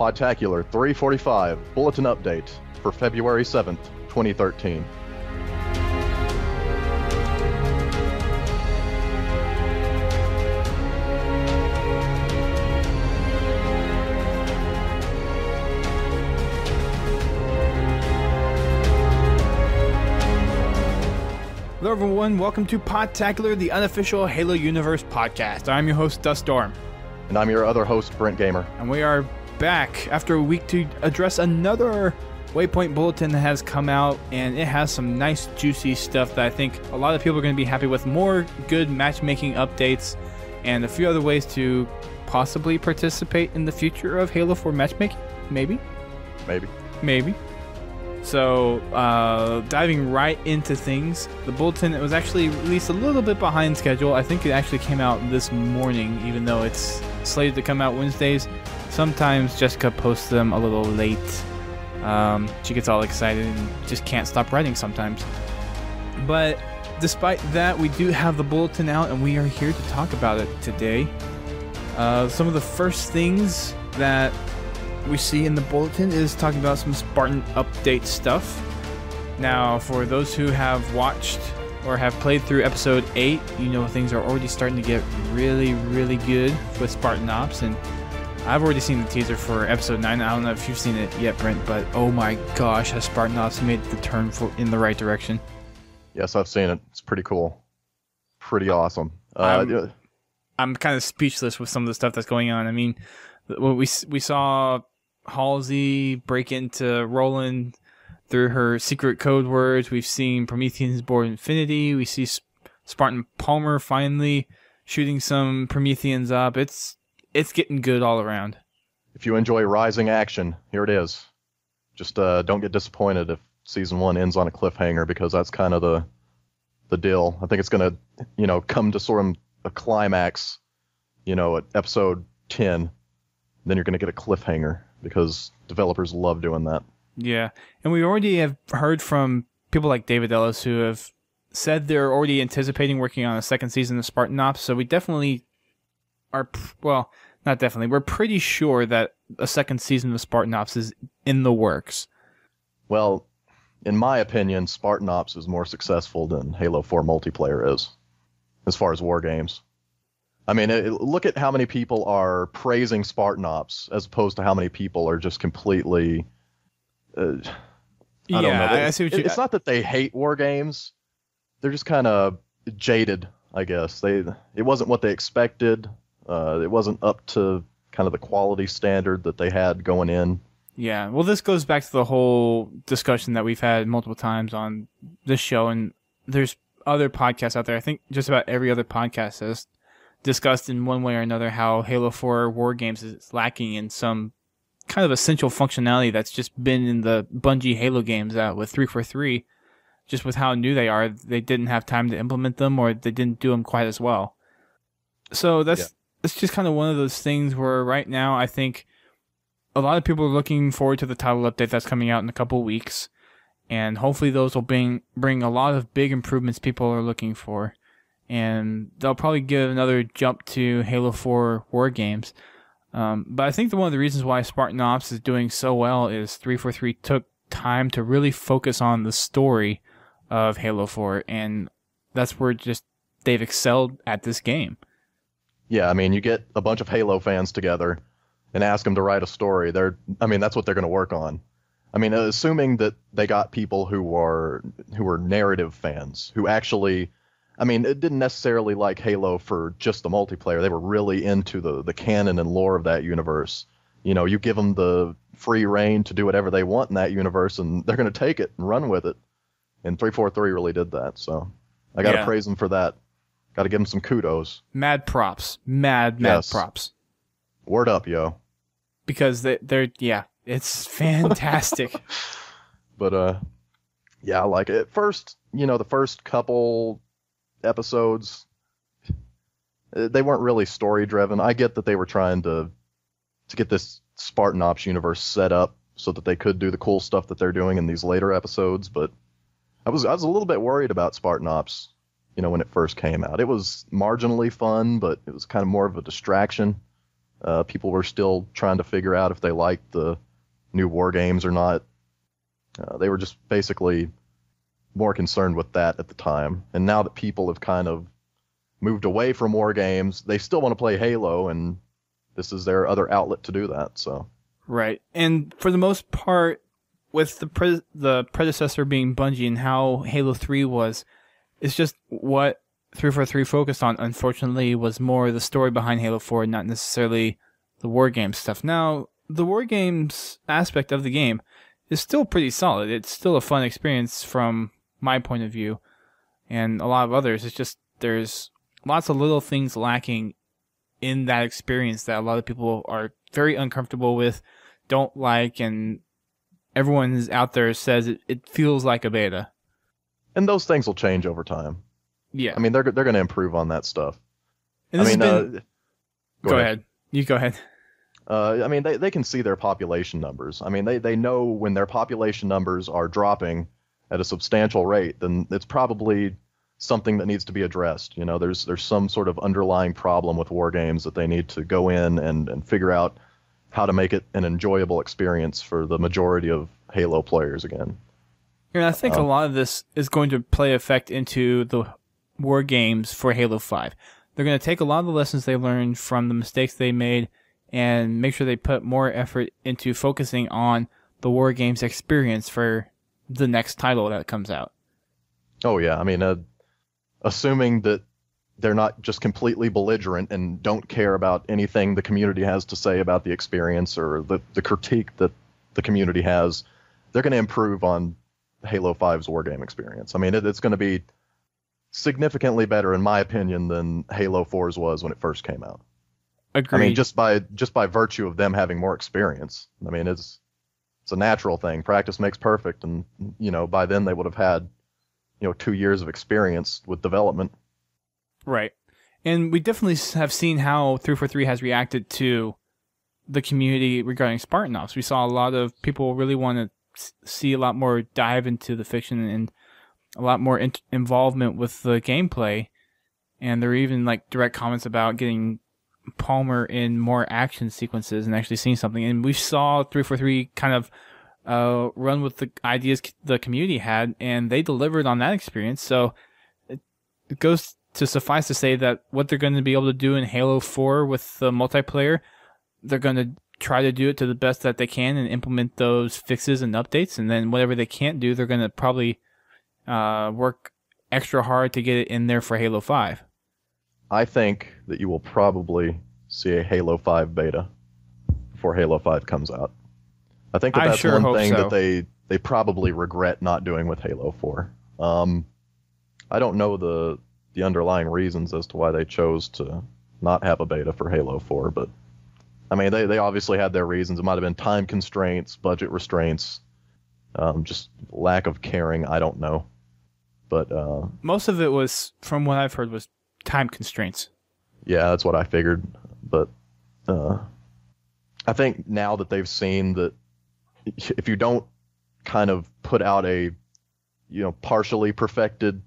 Podtacular 345 Bulletin Update for February 7th, 2013. Hello everyone, welcome to Podtacular, the unofficial Halo Universe podcast. I'm your host, Duststorm. And I'm your other host, Brent Gamer. And we are back after a week to address another Waypoint Bulletin that has come out, and it has some nice juicy stuff that I think a lot of people are going to be happy with. More good matchmaking updates, and a few other ways to possibly participate in the future of Halo 4 matchmaking. Maybe. So, diving right into things, the Bulletin, it was actually released a little bit behind schedule. I think it actually came out this morning, even though it's slated to come out Wednesdays. Sometimes Jessica posts them a little late. She gets all excited and just can't stop writing sometimes. But despite that, we do have the Bulletin out, and we are here to talk about it today. Some of the first things that we see in the Bulletin is talking about some Spartan update stuff. Now, for those who have watched or have played through episode 8, you know things are already starting to get really, really good with Spartan Ops, and I've already seen the teaser for episode 9. I don't know if you've seen it yet, Brent, but oh my gosh, has Spartan Ops made the turn in the right direction. Yes, I've seen it. It's pretty cool. Pretty awesome. I'm kind of speechless with some of the stuff that's going on. I mean, we saw Halsey break into Roland through her secret code words. We've seen Prometheans board Infinity. We see Spartan Palmer finally shooting some Prometheans up. It's getting good all around. If you enjoy rising action, here it is. Just don't get disappointed if season 1 ends on a cliffhanger, because that's kind of the deal. I think it's going to, come to sort of a climax, at episode 10. Then you're going to get a cliffhanger, because developers love doing that. Yeah, and we already have heard from people like David Ellis who have said they're already anticipating working on a second season of Spartan Ops, so we definitely are, well, not definitely, we're pretty sure that a second season of Spartan Ops is in the works. Well, in my opinion, Spartan Ops is more successful than Halo 4 multiplayer is, as far as war games. I mean, look at how many people are praising Spartan Ops as opposed to how many people are just completely. I don't know. I see what it's not that they hate war games; they're just kind of jaded, I guess. It wasn't what they expected. It wasn't up to kind of the quality standard that they had going in. Yeah, well, this goes back to the whole discussion that we've had multiple times on this show, and there's other podcasts out there. I think just about every other podcast has discussed in one way or another how Halo 4 War Games is lacking in some kind of essential functionality that's just been in the Bungie Halo games with 343. Just with how new they are, they didn't have time to implement them, or they didn't do them quite as well. So that's just kind of one of those things where right now I think a lot of people are looking forward to the title update that's coming out in a couple of weeks, and hopefully those will bring a lot of big improvements people are looking for. And they'll probably give another jump to Halo 4 War Games. But I think one of the reasons why Spartan Ops is doing so well is 343 took time to really focus on the story of Halo 4, and that's where they've excelled at this game. Yeah, I mean, you get a bunch of Halo fans together and ask them to write a story. That's what they're going to work on. I mean, assuming that they got people who were narrative fans, who actually, it didn't necessarily like Halo for just the multiplayer. They were really into the canon and lore of that universe. You give them the free reign to do whatever they want in that universe, and they're going to take it and run with it. And 343 really did that, so I got to praise them for that. Got to give them some kudos. Mad props. Mad props. Word up, yo. Because it's fantastic. But, I like it. At first, the first couple episodes, they weren't really story driven. I get that they were trying to get this Spartan Ops universe set up so that they could do the cool stuff that they're doing in these later episodes, but I was a little bit worried about Spartan Ops, when it first came out. It was marginally fun, but it was kind of more of a distraction. People were still trying to figure out if they liked the new war games or not. They were just basically more concerned with that at the time. And now that people have kind of moved away from war games, they still want to play Halo, and this is their other outlet to do that. So Right. And for the most part, with the predecessor being Bungie and how Halo 3 was, it's just what 343 focused on, unfortunately, was more the story behind Halo 4, not necessarily the war game stuff. Now, the war games aspect of the game is still pretty solid. It's still a fun experience from my point of view, and a lot of others. It's just there's lots of little things lacking in that experience that a lot of people are very uncomfortable with, don't like, and everyone is out there says it feels like a beta. And those things will change over time. Yeah. I mean, they're going to improve on that stuff. And I mean, go ahead. You go ahead. I mean, they can see their population numbers. I mean, they know when their population numbers are dropping at a substantial rate, then it's probably something that needs to be addressed. You know, there's some sort of underlying problem with war games that they need to go in and figure out how to make it an enjoyable experience for the majority of Halo players again. And I think a lot of this is going to play effect into the war games for Halo 5. They're going to take a lot of the lessons they learned from the mistakes they made and make sure they put more effort into focusing on the war games experience for the next title that comes out. Oh, yeah. I mean, assuming that they're not just completely belligerent and don't care about anything the community has to say about the experience or the critique that the community has, they're going to improve on Halo 5's wargame experience. I mean, it's going to be significantly better, in my opinion, than Halo 4's was when it first came out. Agreed. I mean, just by virtue of them having more experience. I mean, it's a natural thing. Practice makes perfect, and by then they would have had 2 years of experience with development. Right. And we definitely have seen how 343 has reacted to the community regarding Spartan Ops. We saw a lot of people really want to see a lot more dive into the fiction and a lot more involvement with the gameplay. And there were even direct comments about getting Palmer in more action sequences and actually seeing something. And we saw 343 kind of run with the ideas the community had, and they delivered on that experience. So it goes to suffice to say that what they're going to be able to do in Halo 4 with the multiplayer, they're going to try to do it to the best that they can and implement those fixes and updates. And then whatever they can't do, they're going to probably work extra hard to get it in there for Halo 5. I think that you will probably see a Halo 5 beta before Halo 5 comes out. I think that's sure one thing so. that they probably regret not doing with Halo 4. I don't know the underlying reasons as to why they chose to not have a beta for Halo 4, but I mean, they obviously had their reasons. It might have been time constraints, budget restraints, just lack of caring. I don't know. But most of it was, from what I've heard, was time constraints. Yeah, that's what I figured. But I think now that they've seen that if you don't kind of put out a partially perfected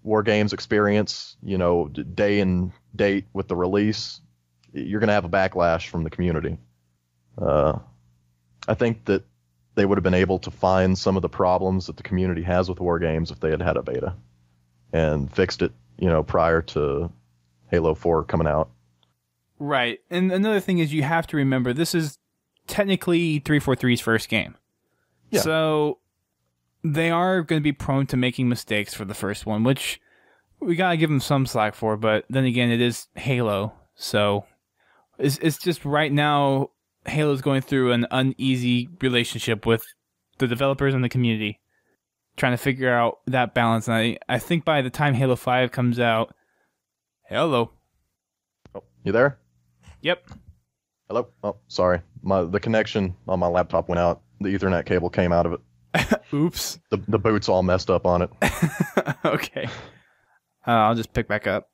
War Games experience, day and date with the release, you're going to have a backlash from the community. I think that they would have been able to find some of the problems that the community has with War Games if they had had a beta and fixed it, prior to Halo 4 coming out. Right. And another thing is you have to remember this is technically 343's first game. Yeah. So they are going to be prone to making mistakes for the first one, which we got to give them some slack for, but then again, it is Halo. So it's just right now Halo's going through an uneasy relationship with the developers and the community, trying to figure out that balance. And I think by the time Halo 5 comes out... Hello. Oh, you there? Yep. Hello? Oh, sorry. The connection on my laptop went out. The Ethernet cable came out of it. Oops. The boot's all messed up on it. Okay. I'll just pick back up.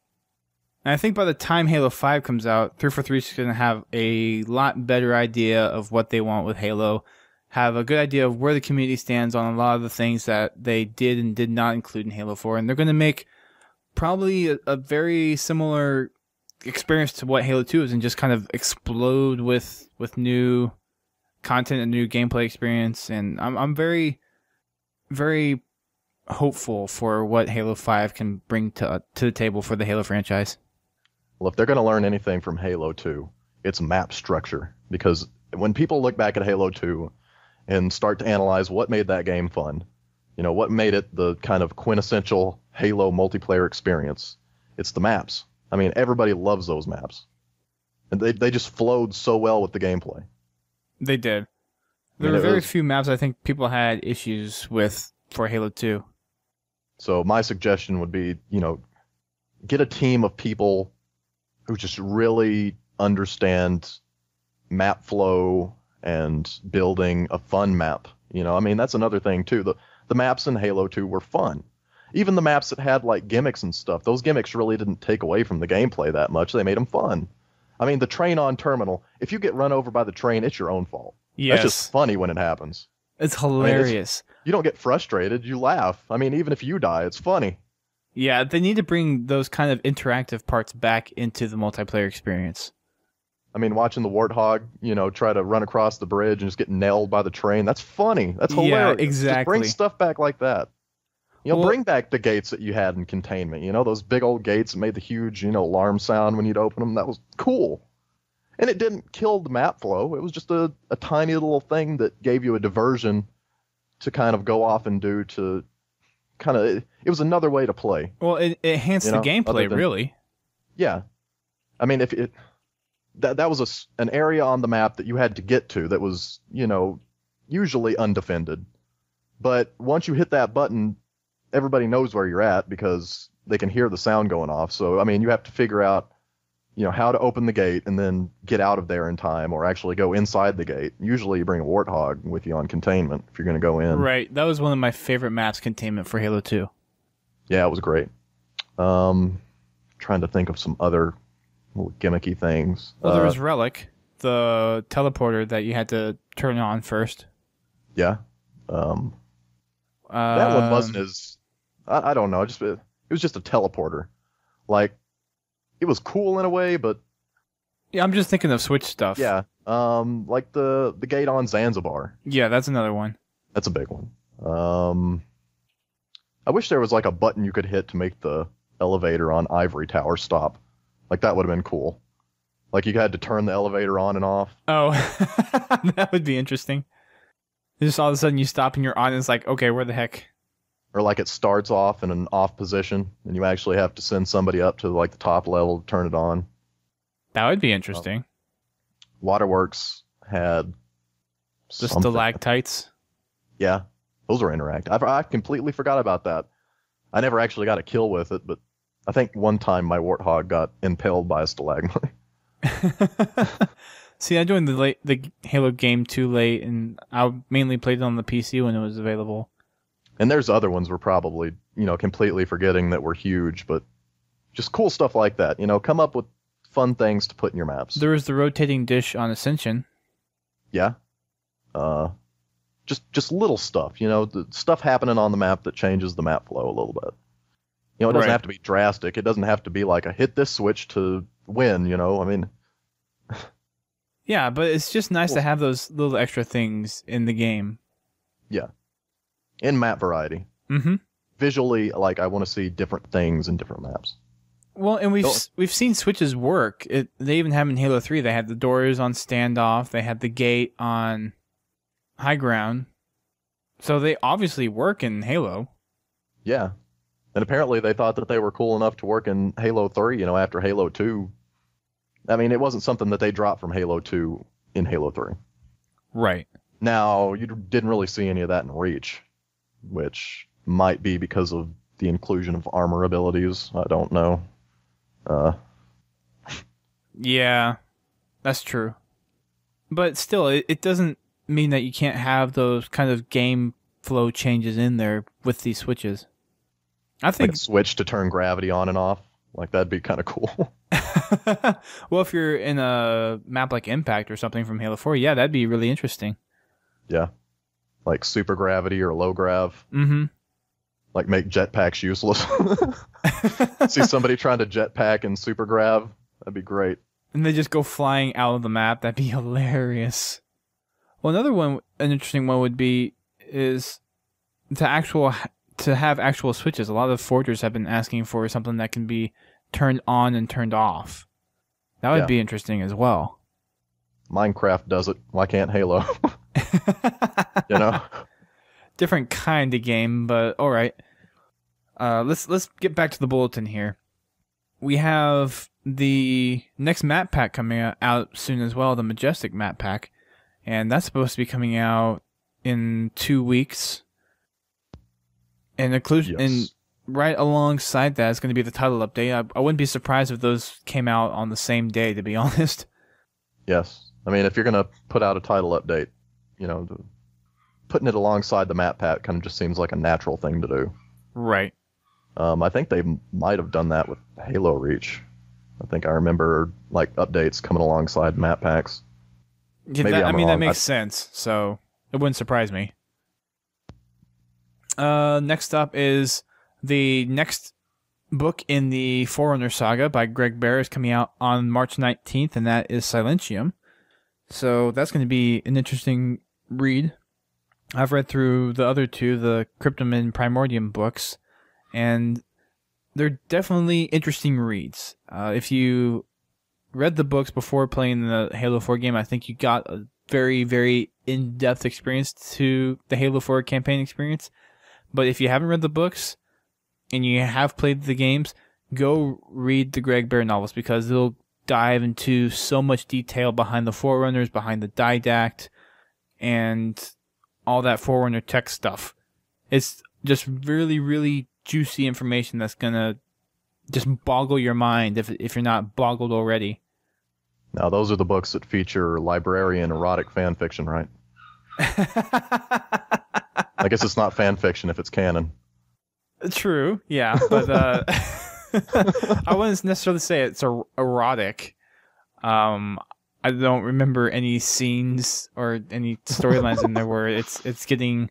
And I think by the time Halo 5 comes out, 343 is going to have a lot better idea of what they want with Halo, have a good idea of where the community stands on a lot of the things that they did and did not include in Halo 4, and they're going to make probably a very similar experience to what Halo 2 is and just kind of explode with new content and new gameplay experience. And I'm very, very hopeful for what Halo 5 can bring to the table for the Halo franchise. Well, if they're going to learn anything from Halo 2, it's map structure. Because when people look back at Halo 2 and start to analyze what made that game fun, what made it the kind of quintessential Halo multiplayer experience, it's the maps. I mean, everybody loves those maps. And they just flowed so well with the gameplay. They did. There were very few maps I think people had issues with for Halo 2. So my suggestion would be, get a team of people who just really understand map flow and building a fun map. I mean, that's another thing too. The maps in Halo 2 were fun. Even the maps that had like gimmicks and stuff, those gimmicks really didn't take away from the gameplay that much. They made them fun. I mean, the train on terminal, if you get run over by the train, it's your own fault. Yes. That's just funny when it happens. It's hilarious. You don't get frustrated, you laugh. I mean, even if you die, it's funny. Yeah, they need to bring those kind of interactive parts back into the multiplayer experience. I mean, watching the Warthog, try to run across the bridge and just get nailed by the train, that's funny. That's hilarious. Yeah, exactly. Just bring stuff back like that. Bring back the gates that you had in containment. Those big old gates that made the huge, alarm sound when you'd open them. That was cool. And it didn't kill the map flow. It was just a tiny little thing that gave you a diversion to kind of go off and do to kind of... It was another way to play. Well, it enhanced the gameplay, really. Yeah. I mean, if it... That was an area on the map that you had to get to that was, usually undefended. But once you hit that button, everybody knows where you're at because they can hear the sound going off. So, I mean, you have to figure out, how to open the gate and then get out of there in time or actually go inside the gate. Usually you bring a Warthog with you on containment if you're going to go in. Right. That was one of my favorite maps, containment, for Halo 2. Yeah, it was great. Trying to think of some other little gimmicky things. Well, there was Relic, the teleporter that you had to turn on first. Yeah. That one wasn't as... I don't know. It was just a teleporter. Like, it was cool in a way, but... Yeah, I'm just thinking of Switch stuff. Yeah. Like the gate on Zanzibar. Yeah, that's another one. That's a big one. I wish there was like a button you could hit to make the elevator on Ivory Tower stop. Like, that would have been cool. Like, you had to turn the elevator on and off. Oh, that would be interesting. Just all of a sudden you stop and you're on and it's like, okay, where the heck? Or like it starts off in an off position and you actually have to send somebody up to like the top level to turn it on. That would be interesting. Waterworks had the stalactites. Yeah, those were interactive. I completely forgot about that. I never actually got a kill with it, but I think one time my Warthog got impaled by a stalagmite. See, I joined the Halo game too late, and I mainly played it on the PC when it was available. And there's other ones we're probably, completely forgetting that were huge, but just cool stuff like that. Come up with fun things to put in your maps. There was the rotating dish on Ascension. Yeah. Just little stuff, the stuff happening on the map that changes the map flow a little bit. It doesn't have to be drastic. It doesn't have to be like a hit this switch to win, I mean... Yeah, but it's just nice to have those little extra things in the game. Yeah. In map variety. Mm-hmm. Visually, like, I want to see different things in different maps. Well, and we've seen switches work. They even have in Halo 3. They had the doors on standoff. They had the gate on high ground. So they obviously work in Halo. Yeah. And apparently they thought that they were cool enough to work in Halo 3, after Halo 2. I mean, it wasn't something that they dropped from Halo 2 in Halo 3. Right. Now, you didn't really see any of that in Reach, which might be because of the inclusion of armor abilities. I don't know. Yeah, that's true. But still, it doesn't mean that you can't have those kind of game flow changes in there with these switches. I think like switch to turn gravity on and off. Like, that'd be kind of cool. Well, if you're in a map like Impact or something from Halo 4, yeah, that'd be really interesting. Yeah. Like super gravity or low grav. Mm-hmm. Like make jetpacks useless. See somebody trying to jetpack in super grav? That'd be great. And they just go flying out of the map. That'd be hilarious. Well, an interesting one would be is to have actual switches. A lot of forgers have been asking for something that can be turned on and turned off. That would be interesting as well. Minecraft does it. Why can't Halo? You know? Different kind of game, but all right. Let's get back to the bulletin here. We have the next map pack coming out soon as well, the Majestic map pack, and that's supposed to be coming out in 2 weeks. And right alongside that is going to be the title update. I wouldn't be surprised if those came out on the same day, to be honest. Yes. I mean, if you're going to put out a title update, putting it alongside the map pack kind of just seems like a natural thing to do. Right. I think they might have done that with Halo Reach. I think I remember updates coming alongside map packs. Yeah, that makes sense. So it wouldn't surprise me. Next up is the next book in the Forerunner saga by Greg Bear is coming out on March 19th, and that is Silentium. So that's going to be an interesting read. I've read through the other two, the Cryptum and Primordium books, and they're definitely interesting reads. If you read the books before playing the Halo 4 game, I think you got a very, very in-depth experience to the Halo 4 campaign experience. But if you haven't read the books and you have played the games, go read the Greg Bear novels because they'll dive into so much detail behind the Forerunners, behind the Didact, and all that Forerunner tech stuff. It's just really, really juicy information that's going to just boggle your mind if you're not boggled already. Now, those are the books that feature librarian erotic fan fiction, right? I guess it's not fan fiction if it's canon. True, yeah, but I wouldn't necessarily say it's erotic. I don't remember any scenes or any storylines in there where it's getting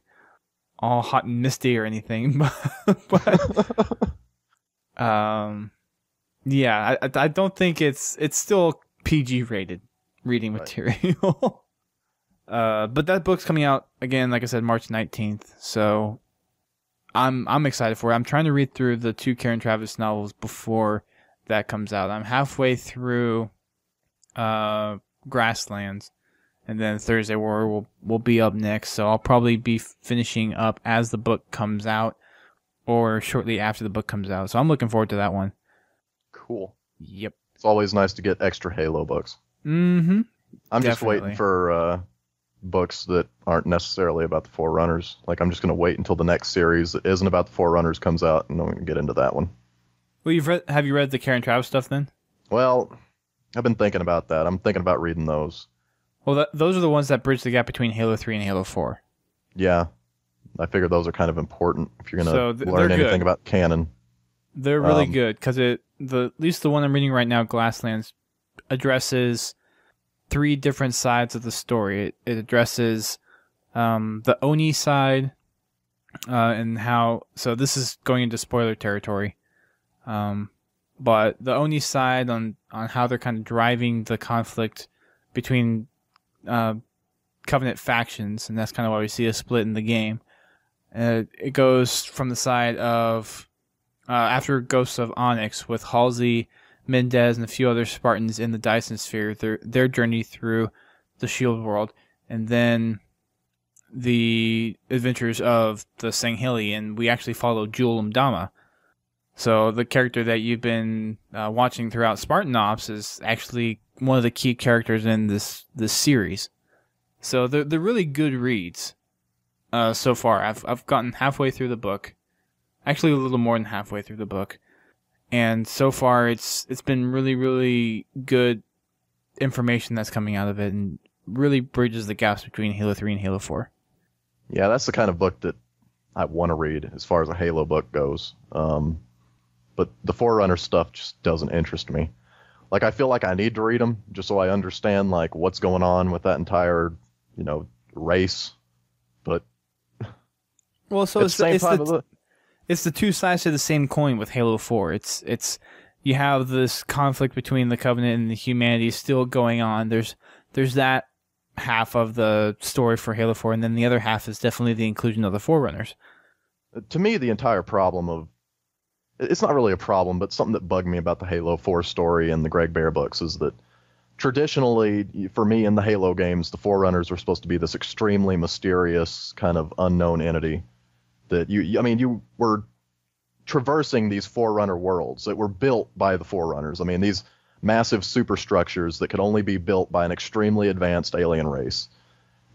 all hot and misty or anything, but yeah, I don't think it's still PG rated reading material. But that book's coming out again, like I said, March 19th. So I'm excited for it. I'm trying to read through the two Karen Travis novels before that comes out. I'm halfway through Grasslands, and then Thursday War will be up next. So I'll probably be finishing up as the book comes out or shortly after the book comes out. So I'm looking forward to that one. Cool. Yep. It's always nice to get extra Halo books. Mm-hmm. I'm just waiting for books that aren't necessarily about the Forerunners. Like, I'm just going to wait until the next series that isn't about the Forerunners comes out, and I'm going to get into that one. Well, have you read the Karen Travis stuff then? Well, I've been thinking about that. I'm thinking about reading those. Well, those are the ones that bridge the gap between Halo 3 and Halo 4. Yeah. I figure those are kind of important if you're going to learn anything about canon. They're really good, because at least the one I'm reading right now, Glasslands, addresses 3 different sides of the story. It addresses the Oni side, and how... So this is going into spoiler territory. But the Oni side on how they're kind of driving the conflict between Covenant factions, and that's kind of why we see a split in the game. It goes from the side of... after Ghosts of Onyx, with Halsey, Mendez, and a few other Spartans in the Dyson Sphere, their journey through the Shield world, and then the adventures of the Sangheli, and we actually follow Jul Mdama. So the character that you've been watching throughout Spartan Ops is actually one of the key characters in this series. So they're really good reads so far. I've gotten halfway through the book. Actually, a little more than halfway through the book. And so far, it's been really, really good information that's coming out of it, and really bridges the gaps between Halo 3 and Halo 4. Yeah, that's the kind of book that I want to read as far as a Halo book goes. But the Forerunner stuff just doesn't interest me. Like, I feel like I need to read them just so I understand, like, what's going on with that entire, race. But well, so it's the two sides to the same coin with Halo 4. It's you have this conflict between the Covenant and the humanity still going on. There's that half of the story for Halo 4, and then the other half is definitely the inclusion of the Forerunners. To me, the entire problem of it's not really a problem, but something that bugged me about the Halo 4 story and the Greg Bear books is that traditionally, for me in the Halo games, the Forerunners were supposed to be this extremely mysterious kind of unknown entity that you were traversing these Forerunner worlds that were built by the Forerunners. I mean, these massive superstructures that could only be built by an extremely advanced alien race.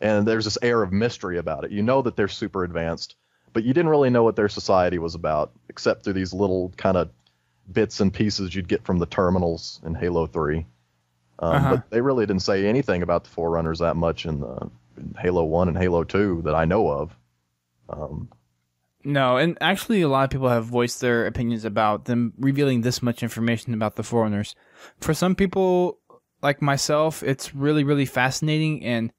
And there's this air of mystery about it. You know that they're super advanced, but you didn't really know what their society was about, except through these little kind of bits and pieces you'd get from the terminals in Halo 3. But they really didn't say anything about the Forerunners that much in Halo 1 and Halo 2 that I know of. No, and actually a lot of people have voiced their opinions about them revealing this much information about the Forerunners. For some people, like myself, it's really, really fascinating, and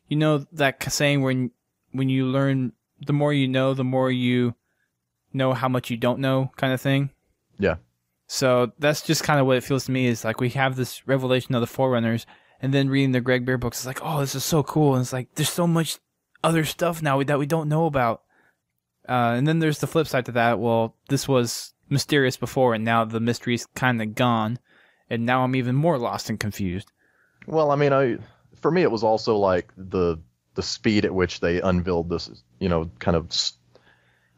you know that saying when you learn, the more you know how much you don't know kind of thing? Yeah. So that's just kind of what it feels to me, is like we have this revelation of the Forerunners, and then reading the Greg Bear books, it's like, oh, this is so cool, and it's like, there's so much other stuff now that we don't know about. And then there's the flip side to that. Well, this was mysterious before, and now the mystery's kind of gone, and now I'm even more lost and confused. Well, I mean, for me, it was also like the speed at which they unveiled this, kind of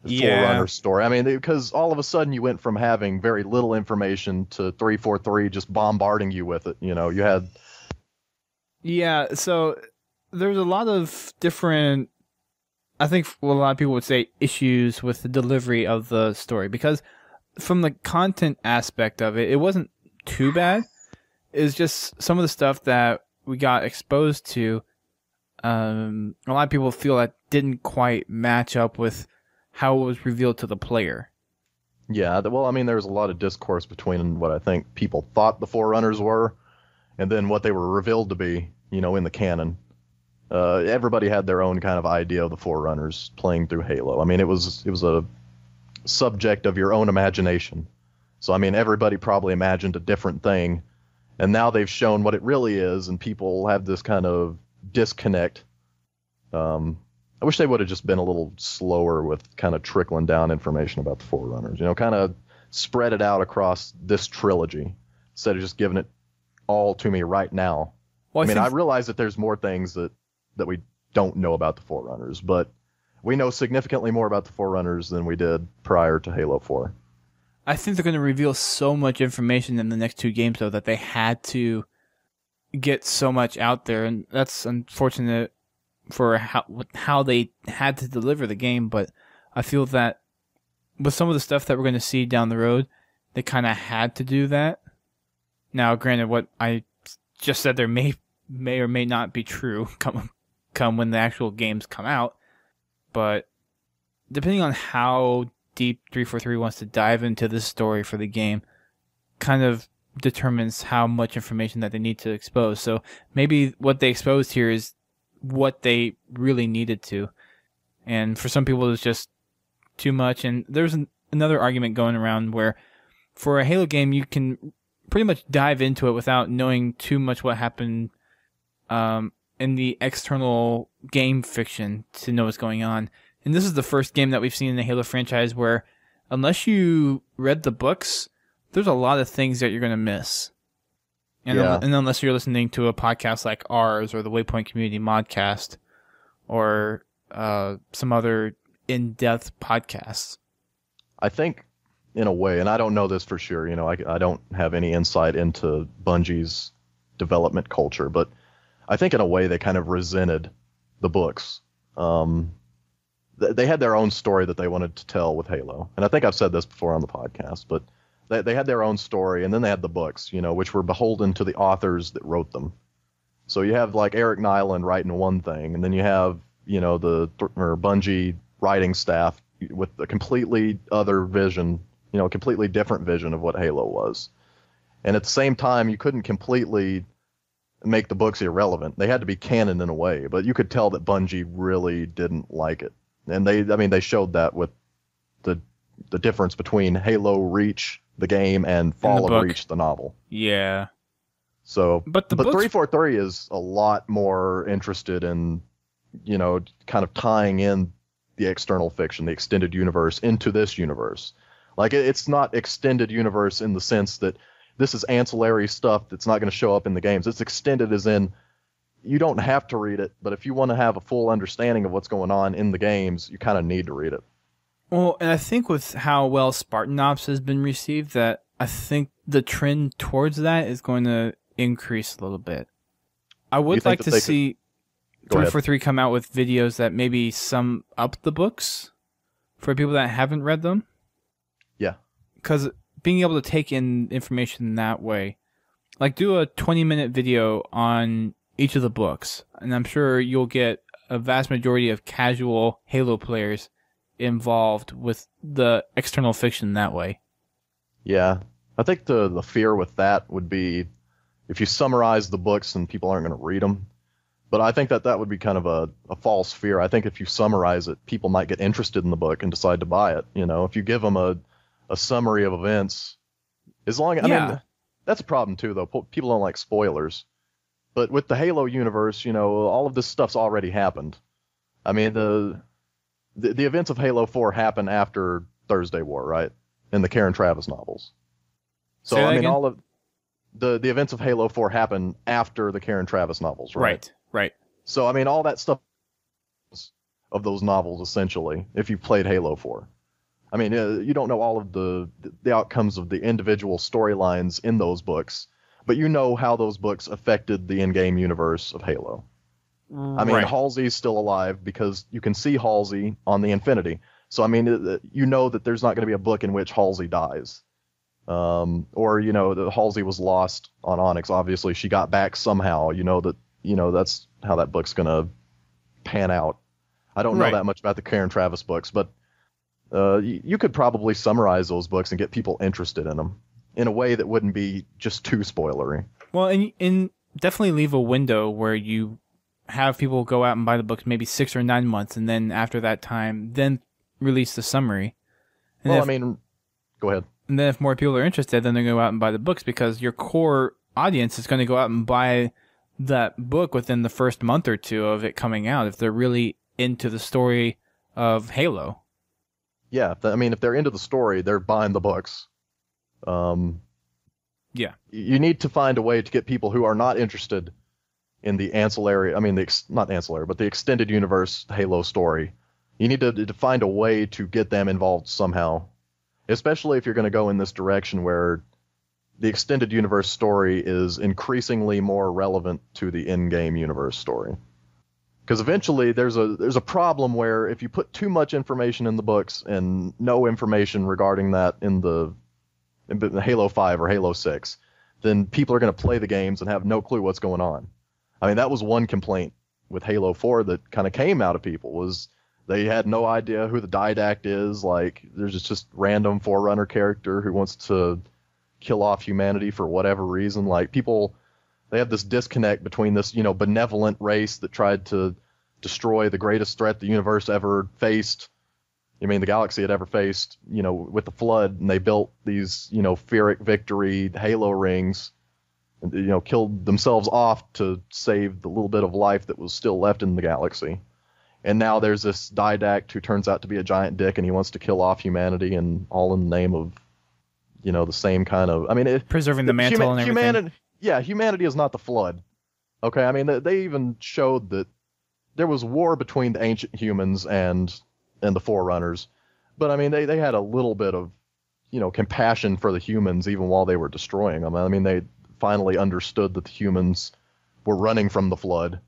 Forerunner story. I mean, because all of a sudden you went from having very little information to 343 just bombarding you with it. You had. Yeah, so there's a lot of different, I think what a lot of people would say, issues with the delivery of the story, because from the content aspect of it, it wasn't too bad. It's just some of the stuff that we got exposed to, a lot of people feel that didn't quite match up with how it was revealed to the player. Yeah, well, I mean, there was a lot of discourse between what I think people thought the Forerunners were and then what they were revealed to be, in the canon. Everybody had their own kind of idea of the Forerunners playing through Halo. I mean, it was a subject of your own imagination. So, I mean, everybody probably imagined a different thing, and now they've shown what it really is, and people have this kind of disconnect. I wish they would have just been a little slower with kind of trickling down information about the Forerunners, kind of spread it out across this trilogy instead of just giving it all to me right now. Well, I realize that there's more things that we don't know about the Forerunners, but we know significantly more about the Forerunners than we did prior to Halo 4. I think they're going to reveal so much information in the next two games, though, that they had to get so much out there, and that's unfortunate for how they had to deliver the game, but I feel that with some of the stuff that we're going to see down the road, they kind of had to do that. Now, granted, what I just said there may or may not be true come when the actual games come out, but depending on how deep 343 wants to dive into this story for the game, kind of determines how much information that they need to expose. So maybe what they exposed here is what they really needed to, and for some people it's just too much. And there's another argument going around where for a Halo game you can pretty much dive into it without knowing too much what happened in the external game fiction to know what's going on. And this is the first game that we've seen in the Halo franchise where unless you read the books, there's a lot of things that you're going to miss. And unless you're listening to a podcast like ours or the Waypoint Community Modcast or some other in-depth podcasts. I think, in a way, and I don't know this for sure, I don't have any insight into Bungie's development culture, but I think in a way they kind of resented the books. They had their own story that they wanted to tell with Halo. And I think I've said this before on the podcast, but they had their own story, and then they had the books, which were beholden to the authors that wrote them. So you have like Eric Nyland writing one thing, and then you have, the Bungie writing staff with a completely other vision, a completely different vision of what Halo was. And at the same time, you couldn't completely make the books irrelevant. They had to be canon in a way, but you could tell that Bungie really didn't like it. And they showed that with the difference between Halo Reach the game and Fall of Reach, the novel. Yeah. So, but 343 is a lot more interested in, kind of tying in the external fiction, the extended universe, into this universe. Like, it's not extended universe in the sense that this is ancillary stuff that's not going to show up in the games. It's extended as in, you don't have to read it, but if you want to have a full understanding of what's going on in the games, you kind of need to read it. Well, and I think with how well Spartan Ops has been received, that I think the trend towards that is going to increase a little bit. I would like to see 343 come out with videos that maybe sum up the books for people that haven't read them. Yeah. Because being able to take in information that way, like do a 20-minute video on each of the books, and I'm sure you'll get a vast majority of casual Halo players involved with the external fiction that way. Yeah. I think the fear with that would be if you summarize the books and people aren't going to read them. But I think that would be kind of a false fear. I think if you summarize it, people might get interested in the book and decide to buy it. If you give them a summary of events, I mean, that's a problem too, though. People don't like spoilers. But with the Halo universe, all of this stuff's already happened. I mean, the events of Halo 4 happen after Thursday War, right? In the Karen Travis novels. So, I mean, again? All of the events of Halo 4 happen after the Karen Travis novels, right? Right. So, I mean, all that stuff of those novels, essentially, if you've played Halo 4. I mean, you don't know all of the outcomes of the individual storylines in those books, but you know how those books affected the in-game universe of Halo. I mean, Halsey's still alive because you can see Halsey on the Infinity. So, I mean, you know that there's not going to be a book in which Halsey dies. Or, that Halsey was lost on Onyx. Obviously, she got back somehow. That's how that book's going to pan out. I don't know that much about the Karen Travis books, but you could probably summarize those books and get people interested in them in a way that wouldn't be just too spoilery. Well, and definitely leave a window where you have people go out and buy the books maybe 6 or 9 months, and then after that time, then release the summary. And go ahead. And then if more people are interested, then they go out and buy the books, because your core audience is going to go out and buy that book within the first month or two of it coming out if they're really into the story of Halo. Yeah, if they're into the story, they're buying the books. Yeah. You need to find a way to get people who are not interested in the ancillary, not ancillary, but the extended universe Halo story. You need to find a way to get them involved somehow, especially if you're going to go in this direction where the extended universe story is increasingly more relevant to the in-game universe story. Because eventually there's a problem where if you put too much information in the books and no information regarding that in the Halo 5 or Halo 6, then people are going to play the games and have no clue what's going on. I mean, that was one complaint with Halo 4 that kind of came out of people, was they had no idea who the Didact is. Like, there's just random Forerunner character who wants to kill off humanity for whatever reason. Like, people, they have this disconnect between this, benevolent race that tried to destroy the greatest threat the universe ever faced. The galaxy had ever faced, with the Flood, and they built these, Pyrrhic victory Halo rings, and, killed themselves off to save the little bit of life that was still left in the galaxy. And now there's this Didact who turns out to be a giant dick, and he wants to kill off humanity, and all in the name of, the same kind of... preserving the mantle and everything. Humanity is not the Flood. Okay, they even showed that there was war between the ancient humans and the Forerunners, but they had a little bit of compassion for the humans even while they were destroying them. They finally understood that the humans were running from the Flood.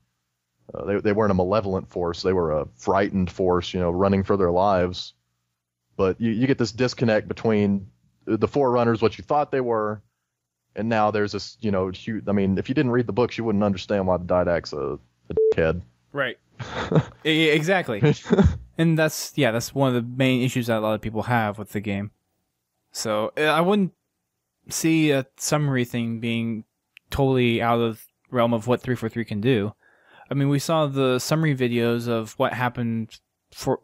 They weren't a malevolent force; they were a frightened force, running for their lives. But you get this disconnect between the Forerunners, what you thought they were, and now there's this huge. If you didn't read the books, you wouldn't understand why the Didact's a dickhead. Right. Exactly. And that's one of the main issues that a lot of people have with the game. So I wouldn't see a summary thing being totally out of realm of what 343 can do. We saw the summary videos of what happened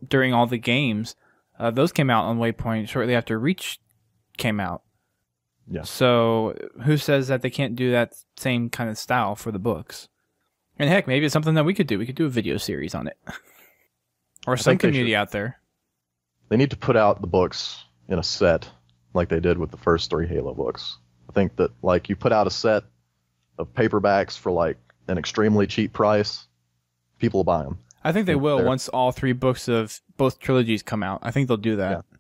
during all the games. Those came out on Waypoint shortly after Reach came out. Yeah. So who says that they can't do that same kind of style for the books? And heck, maybe it's something that we could do. We could do a video series on it. Or some community out there. They need to put out the books in a set like they did with the first 3 Halo books. I think that, like, you put out a set of paperbacks for, like, an extremely cheap price, people will buy them. I think they will once all 3 books of both trilogies come out. I think they'll do that. Yeah.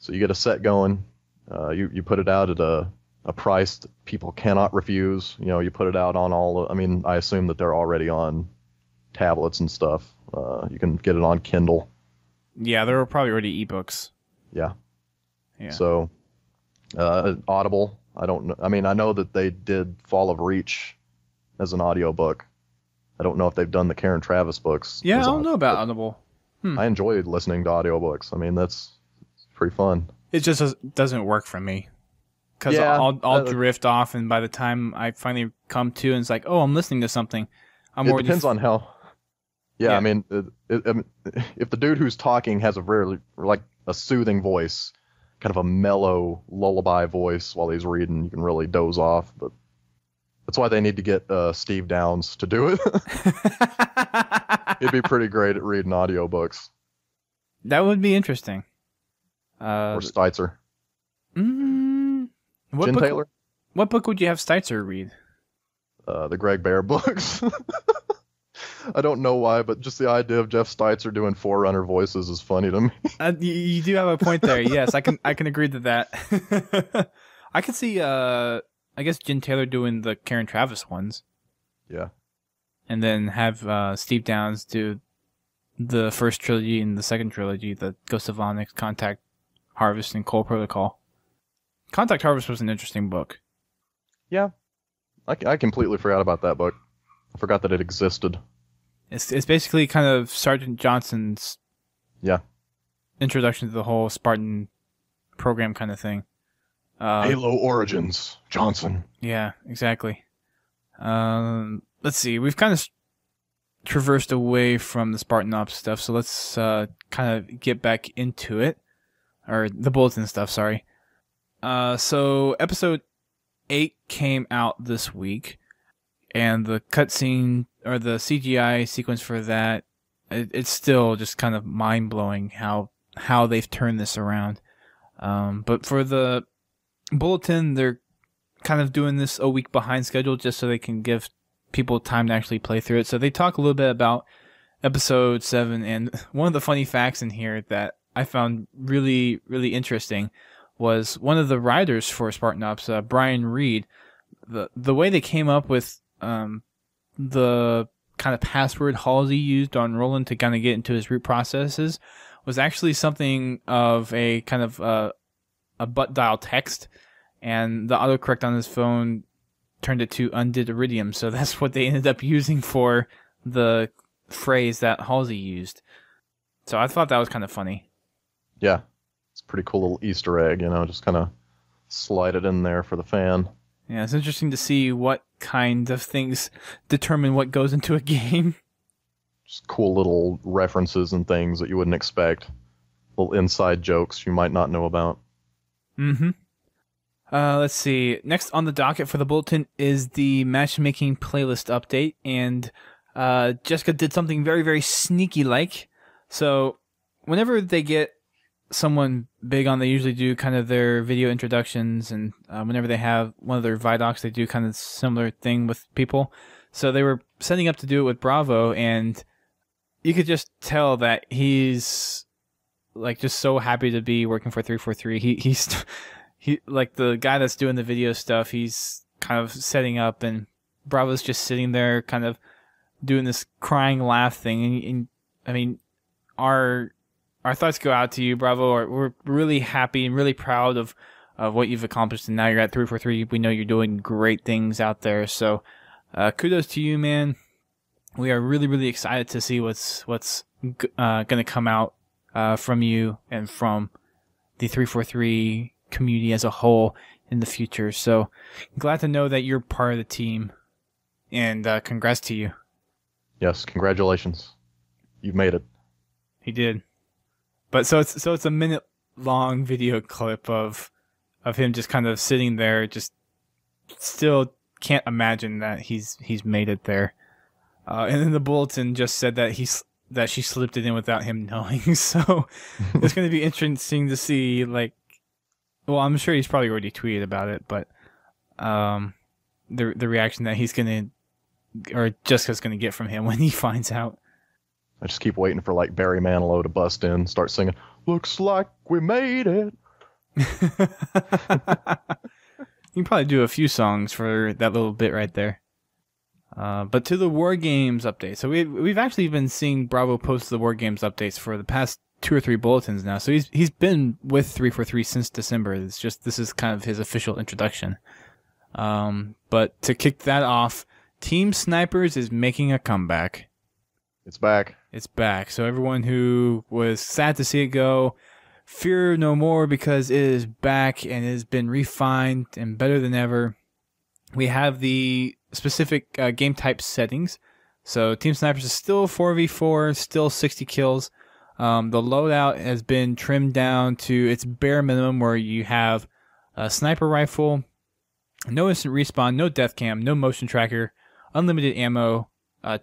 So you get a set going. You put it out at a price that people cannot refuse. You know, you put it out on all. I mean, I assume that they're already on tablets and stuff. You can get it on Kindle. Yeah, there are probably already ebooks. Yeah. Yeah. So, Audible. I don't know. I mean, I know that they did Fall of Reach as an audiobook. I don't know if they've done the Karen Travis books. Yeah, I don't know about Audible. I enjoyed listening to audiobooks. I mean, it's pretty fun. It just doesn't work for me. Because I'll drift off, and by the time I finally come to, and it's like, oh, I'm listening to something. It depends on how. Yeah, I mean, if the dude who's talking has a very, like, a soothing voice, kind of a mellow lullaby voice while he's reading, you can really doze off. But that's why they need to get Steve Downs to do it. He'd be pretty great at reading audiobooks. That would be interesting. Or Steitzer. Jen Taylor? What book would you have Steitzer read? The Greg Bear books. I don't know why, but just the idea of Jeff Steitzer doing Forerunner voices is funny to me. You do have a point there. Yes, I can agree to that. I could see, I guess, Jen Taylor doing the Karen Travis ones. Yeah. And then have Steve Downs do the first trilogy and the second trilogy, the Ghost of Onyx, Contact, Harvest, and Cold Protocol. Contact Harvest was an interesting book. Yeah. I completely forgot about that book. I forgot that it existed. It's basically kind of Sergeant Johnson's introduction to the whole Spartan program kind of thing. Halo Origins, Johnson. Yeah, exactly. Let's see. We've kind of traversed away from the Spartan Ops stuff, so let's kind of get back into it. Or the Bulletin stuff, sorry. So episode 8 came out this week, and the cutscene, or the CGI sequence for that, it's still just kind of mind-blowing how they've turned this around. But for the Bulletin, they're kind of doing this a week behind schedule just so they can give people time to actually play through it. So they talk a little bit about episode 7, and one of the funny facts in here that I found really, really interesting was one of the writers for Spartan Ops, Brian Reed. The way they came up with the kind of password Halsey used on Roland to kind of get into his root processes was actually something of a kind of a butt dial text, and the autocorrect on his phone turned it to undid iridium. So that's what they ended up using for the phrase that Halsey used. So I thought that was kind of funny. Yeah, it's a pretty cool little Easter egg, just kind of slide it in there for the fan. Yeah, it's interesting to see what kind of things determine what goes into a game. Just cool little references and things that you wouldn't expect. Little inside jokes you might not know about. Mm-hmm. Let's see. Next on the docket for the Bulletin is the matchmaking playlist update, and Jessica did something very, very sneaky-like. So whenever they get someone big on, they usually do kind of their video introductions, and whenever they have one of their Vidocs, they do kind of similar thing with people. So they were setting up to do it with Bravo, and you could just tell that he's like just so happy to be working for 343. He like the guy that's doing the video stuff, he's kind of setting up, and Bravo's just sitting there kind of doing this crying laugh thing. And I mean, our thoughts go out to you, Bravo. We're really happy and really proud of what you've accomplished, and now you're at 343. We know you're doing great things out there. So kudos to you, man. We are really, really excited to see what's going to come out from you and from the 343 community as a whole in the future. So glad to know that you're part of the team, and congrats to you. Yes, congratulations. You've made it. He did. But so it's a minute long video clip of of him just kind of sitting there, just still can't imagine that he's made it there. And then the bulletin just said that she slipped it in without him knowing. So it's going to be interesting to see, like, well, I'm sure he's probably already tweeted about it, but the reaction that he's going to, or Jessica's going to get from him when he finds out. I just keep waiting for like Barry Manilow to bust in, start singing, "Looks like we made it." You can probably do a few songs for that little bit right there. But to the War Games update. So we've actually been seeing Bravo post the War Games updates for the past 2 or 3 bulletins now. So he's been with 343 since December. It's just this is kind of his official introduction. But to kick that off, Team Snipers is making a comeback. It's back. It's back. So everyone who was sad to see it go, fear no more, because it is back and it has been refined and better than ever. We have the specific game type settings. So Team Snipers is still 4v4, still 60 kills. The loadout has been trimmed down to its bare minimum, where you have a sniper rifle, no instant respawn, no death cam, no motion tracker, unlimited ammo,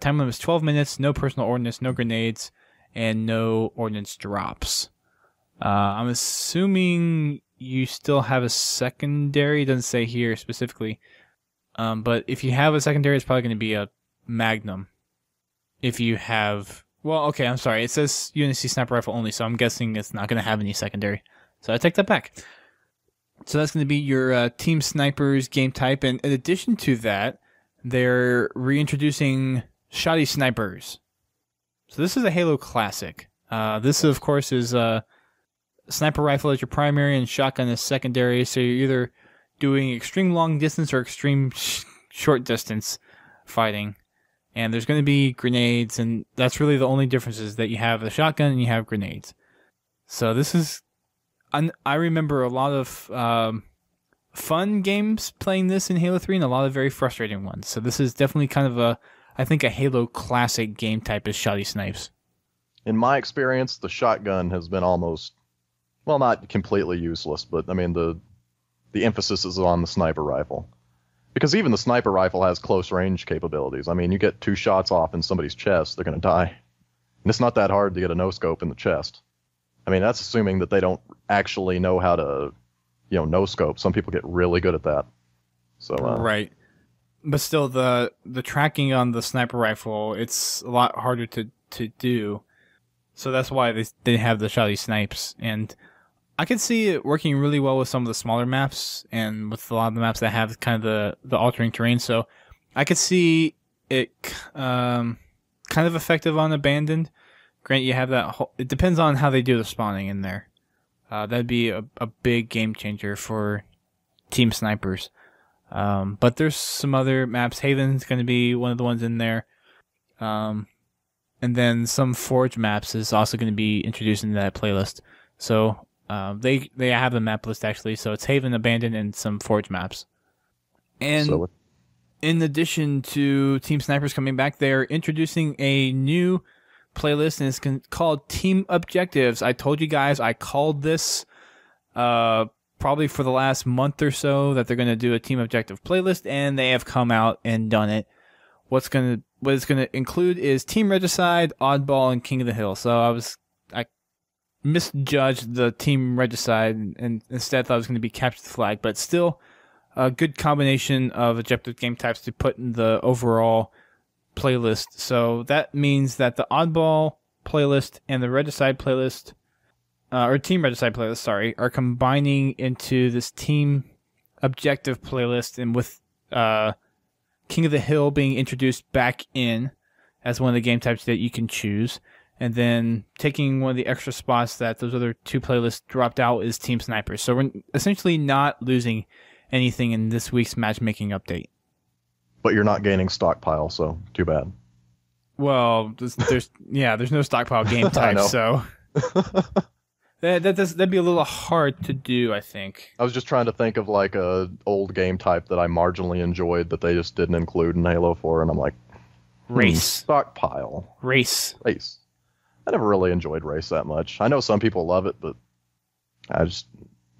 time limit is 12 minutes, no personal ordnance, no grenades, and no ordnance drops. I'm assuming you still have a secondary. It doesn't say here specifically. But if you have a secondary, it's probably going to be a Magnum. If you have... Well, okay, I'm sorry. It says UNSC Sniper Rifle only, so I'm guessing it's not going to have any secondary. So I take that back. So that's going to be your Team Snipers game type. And in addition to that, they're reintroducing Shoddy Snipers. So this is a Halo classic. This, of course, is sniper rifle as your primary and shotgun as secondary. So you're either doing extreme long distance or extreme short distance fighting. And there's going to be grenades, and that's really the only difference, is that you have a shotgun and you have grenades. So this is... I remember a lot of fun games playing this in Halo 3 and a lot of very frustrating ones. So this is definitely kind of I think a Halo classic game type is Shoddy Snipes. In my experience, the shotgun has been almost, well, not completely useless, but I mean the emphasis is on the sniper rifle. Because even the sniper rifle has close range capabilities. I mean, you get 2 shots off in somebody's chest, they're going to die. And it's not that hard to get a no-scope in the chest. I mean, that's assuming that they don't actually know how to, no-scope. Some people get really good at that. So right. But still, the tracking on the sniper rifle, it's a lot harder to do. So that's why they have the Shoddy Snipes. And I could see it working really well with some of the smaller maps and with a lot of the maps that have kind of the altering terrain. So I could see it kind of effective on Abandoned. Grant, you have that whole... It depends on how they do the spawning in there. That'd be a big game changer for Team Snipers. But there's some other maps. Haven's going to be one of the ones in there. And then some Forge maps is also going to be introduced into that playlist. So they have a map list, actually. So it's Haven, Abandoned, and some Forge maps. And in addition to Team Snipers coming back, they're introducing a new playlist, and it's called Team Objectives. I told you guys, I called this probably for the last month or so that they're going to do a Team Objective playlist, and they have come out and done it. What it's going to include is Team Regicide, Oddball, and King of the Hill. So I misjudged the Team Regicide and instead thought it was going to be Capture the Flag, but still a good combination of objective game types to put in the overall playlist. So that means that the Oddball playlist and the Regicide playlist, or Team Regicide playlist, sorry, are combining into this Team Objective playlist, and with King of the Hill being introduced back in as one of the game types that you can choose, and then taking one of the extra spots that those other 2 playlists dropped out is Team Snipers. So we're essentially not losing anything in this week's matchmaking update. But you're not gaining stockpile, so too bad. Well, there's no stockpile game type, so that'd be a little hard to do, I think. I was just trying to think of like a old game type that I marginally enjoyed that they just didn't include in Halo 4, and I'm like, Race. Stockpile. Race. I never really enjoyed Race that much. I know some people love it, but I just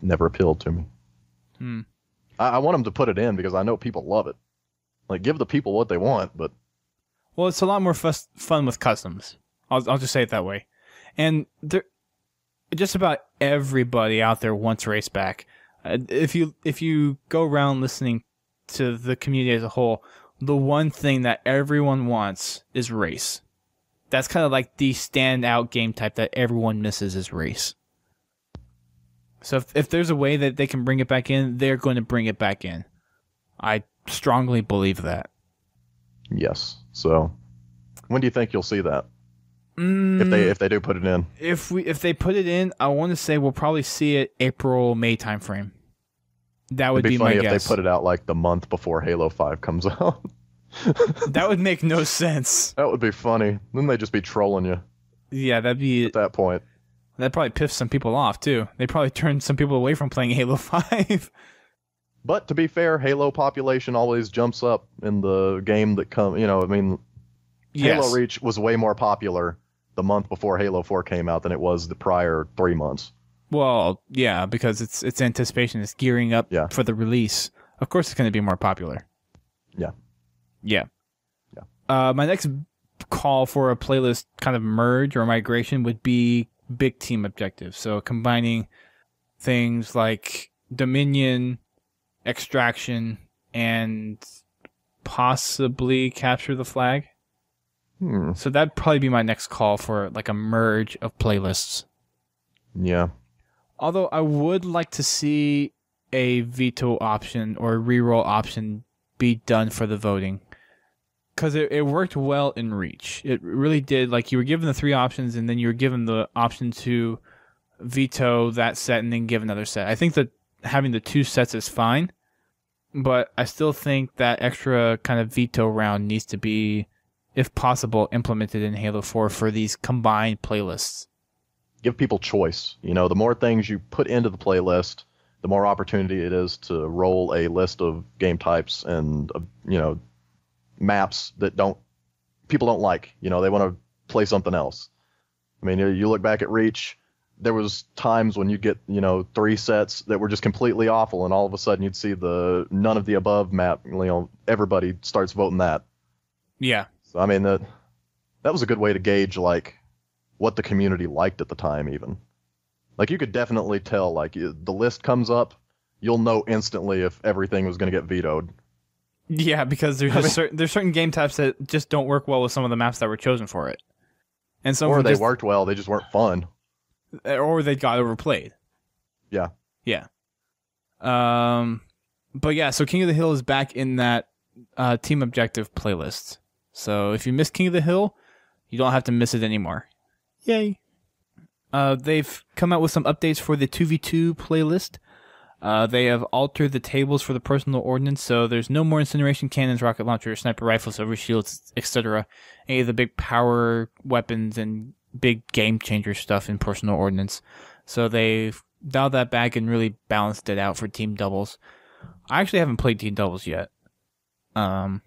never appealed to me. I want them to put it in because I know people love it. Like, give the people what they want, but... Well, it's a lot more fun with customs. I'll just say it that way. And just about everybody out there wants race back. If you go around listening to the community as a whole, the one thing that everyone wants is race. That's kind of like the standout game type that everyone misses is race. So if there's a way that they can bring it back in, they're going to bring it back in. I strongly believe that. Yes. So, when do you think you'll see that? If they do put it in? If they put it in, I want to say we'll probably see it April, May timeframe. That would be my guess. It'd be funny if they put it out like the month before Halo 5 comes out. That would make no sense. That would be funny. Then they'd just be trolling you. Yeah, that'd be... At that point. That'd probably piss some people off, too. They'd probably turn some people away from playing Halo 5. But to be fair, Halo population always jumps up in the game that comes... Halo Reach was way more popular the month before Halo 4 came out than it was the prior 3 months. Well, yeah, because it's anticipation. It's gearing up for the release. Of course it's going to be more popular. Yeah. Yeah. My next call for a playlist kind of merge or migration would be big team objectives. So combining things like Dominion, Extraction, and possibly Capture the Flag. So that'd probably be my next call for like a merge of playlists. Yeah. Although I would like to see a veto option or reroll option be done for the voting. Because it worked well in Reach. It really did. Like, you were given the 3 options, and then you were given the option to veto that set and then give another set. I think that having the 2 sets is fine, but I still think that extra kind of veto round needs to be, if possible, implemented in Halo 4 for these combined playlists. Give people choice. The more things you put into the playlist, the more opportunity it is to roll a list of game types and, maps that people don't like. They want to play something else. I mean, you look back at Reach, there was times when you get, 3 sets that were just completely awful, and all of a sudden you'd see the none of the above map, everybody starts voting that. Yeah. So, I mean, that was a good way to gauge, like, what the community liked at the time, even. Like, you could definitely tell, like, the list comes up, you'll know instantly if everything was going to get vetoed. Yeah, because there's certain game types that just don't work well with some of the maps that were chosen for it. And some or they worked well, they just weren't fun. Or they got overplayed. Yeah. Yeah. But yeah, so King of the Hill is back in that team objective playlist. So if you missed King of the Hill, you don't have to miss it anymore. Yay. They've come out with some updates for the 2v2 playlist. They have altered the tables for the personal ordnance, so there's no more incineration cannons, rocket launchers, sniper rifles, overshields, etc. Any of the big power weapons and big game changer stuff in personal ordnance. So they've dialed that back and really balanced it out for team doubles. I actually haven't played team doubles yet. I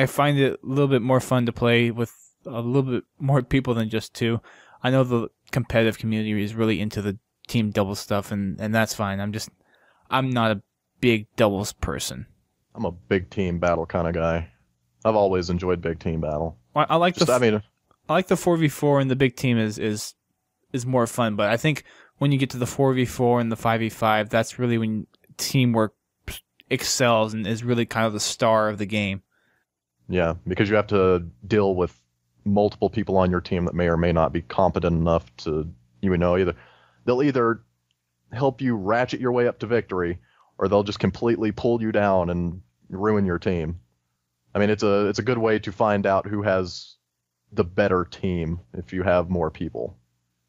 find it a little bit more fun to play with a little bit more people than just 2. I know the competitive community is really into the team double stuff, and that's fine. I'm not a big doubles person. I'm a big team battle kind of guy. I've always enjoyed big team battle. I like the 4v4, and the big team is more fun, but I think when you get to the 4v4 and the 5v5, that's really when teamwork excels and is really kind of the star of the game. Yeah, because you have to deal with multiple people on your team that may or may not be competent enough to, they'll either help you ratchet your way up to victory, or they'll just completely pull you down and ruin your team. I mean, it's a good way to find out who has the better team if you have more people.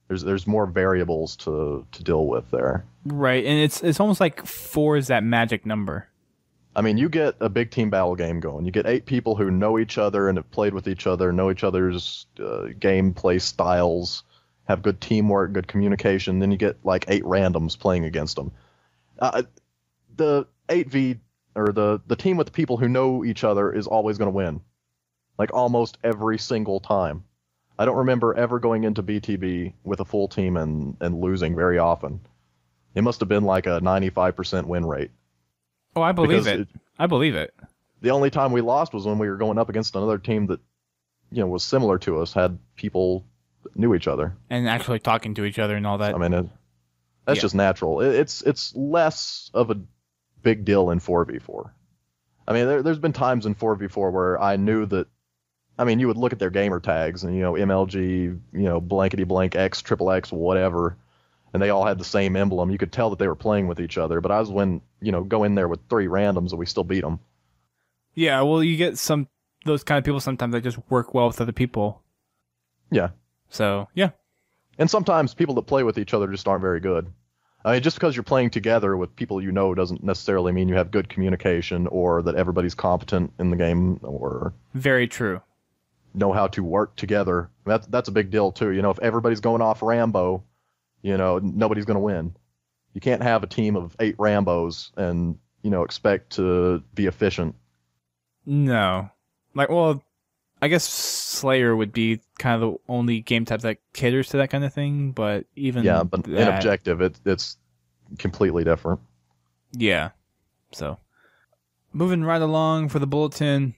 There's more variables to deal with there. Right, and it's almost like 4 is that magic number. I mean, you get a big team battle game going. You get 8 people who know each other and have played with each other, know each other's gameplay styles, have good teamwork, good communication. Then you get like 8 randoms playing against them. The 8v or the team with the people who know each other is always going to win, like almost every single time. I don't remember ever going into BTB with a full team and losing very often. It must have been like a 95% win rate. Oh, I believe Because it. I believe it. the only time we lost was when we were going up against another team that, was similar to us, had people that knew each other. And actually talking to each other and all that. I mean, that's just natural. It's less of a big deal in 4v4. I mean, there's been times in 4v4 where I knew that. I mean, you would look at their gamer tags and MLG, blankety blank X, triple X, whatever, and they all had the same emblem. You could tell that they were playing with each other. But I was go in there with 3 randoms and we still beat them. Yeah, well, you get those kind of people sometimes that just work well with other people. Yeah. So, yeah. And sometimes people that play with each other just aren't very good. I mean, just because you're playing together with people doesn't necessarily mean you have good communication or that everybody's competent in the game or very true. Know how to work together. That's a big deal too. If everybody's going off Rambo, nobody's going to win. You can't have a team of 8 Rambos and expect to be efficient. No. I guess Slayer would be kind of the only game type that caters to that kind of thing, but even but in objective, it's completely different. Yeah. So, moving right along for the bulletin,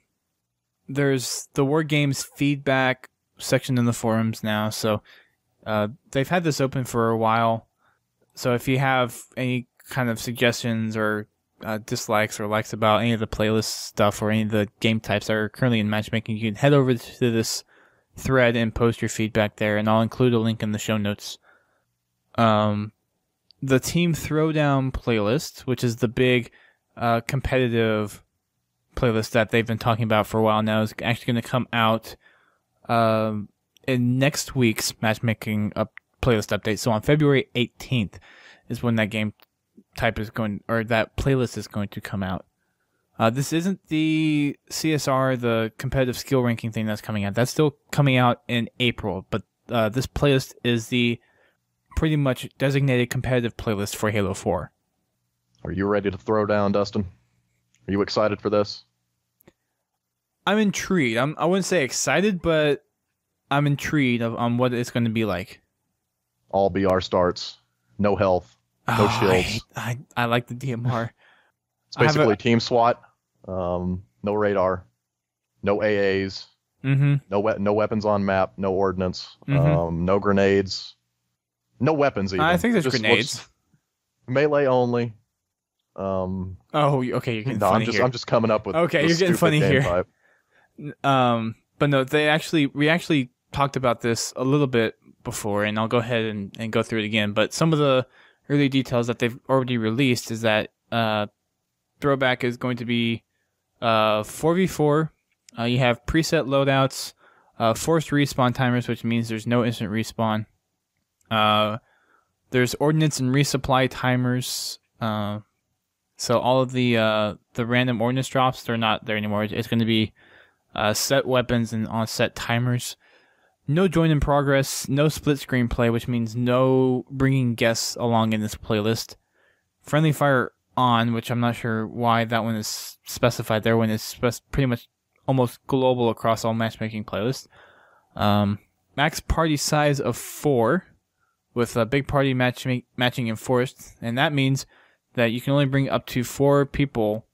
there's the War Games feedback section in the forums now. So, they've had this open for a while. So, if you have any kind of suggestions or dislikes or likes about any of the playlist stuff or any of the game types that are currently in matchmaking, you can head over to this thread and post your feedback there, and I'll include a link in the show notes. The Team Throwdown playlist, which is the big competitive playlist that they've been talking about for a while now, is actually going to come out in next week's matchmaking playlist update. So on February 18th is when that game type is going, or that playlist is going to come out. This isn't the CSR, the competitive skill ranking thing that's coming out. That's still coming out in April, but this playlist is the pretty much designated competitive playlist for Halo 4. Are you ready to throw down, Dustin? Are you excited for this? I'm intrigued. I wouldn't say excited, but I'm intrigued on what it's going to be like. All BR starts, no health. No shields. I like the DMR. It's basically team SWAT. No radar. No AAs. Mm-hmm. No weapons on map. No ordnance. Mm-hmm. No grenades. No weapons even. I think there's grenades. Melee only. Oh, okay. You're getting funny here. I'm just coming up with. Okay, you're getting funny here. Type. But no, we actually talked about this a little bit before, and I'll go ahead and go through it again. But some of the early details that they've already released is that Throwback is going to be 4v4. You have preset loadouts, forced respawn timers, which means there's no instant respawn. There's ordnance and resupply timers. So all of the random ordnance drops, they're not there anymore. It's going to be set weapons and on set timers. No join in progress, no split screen play, which means no bringing guests along in this playlist. Friendly fire on, which I'm not sure why that one is specified there when it's pretty much almost global across all matchmaking playlists. Max party size of 4 with a big party matching enforced, and that means that you can only bring up to 4 people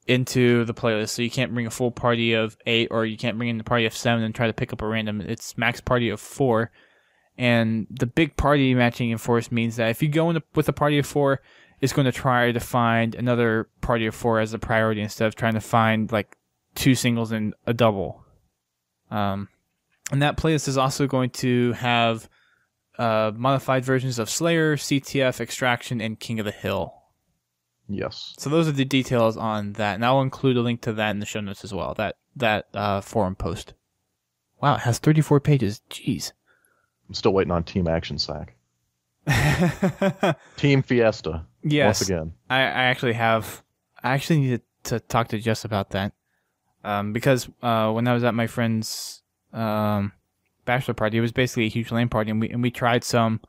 into the playlist, so you can't bring a full party of 8, or you can't bring in the party of 7 and try to pick up a random. It's max party of 4, and the big party matching enforced means that if you go in with a party of 4, it's going to try to find another party of 4 as a priority instead of trying to find like 2 singles and a double. And that playlist is also going to have modified versions of Slayer, CTF, Extraction, and King of the Hill. Yes. So those are the details on that, and I'll include a link to that in the show notes as well. That forum post. Wow, it has 34 pages. Jeez. I'm still waiting on Team Action Sack. Team Fiesta. Yes. Once again. I actually needed to talk to Jess about that. Because when I was at my friend's bachelor party, it was basically a huge LAN party, and we tried some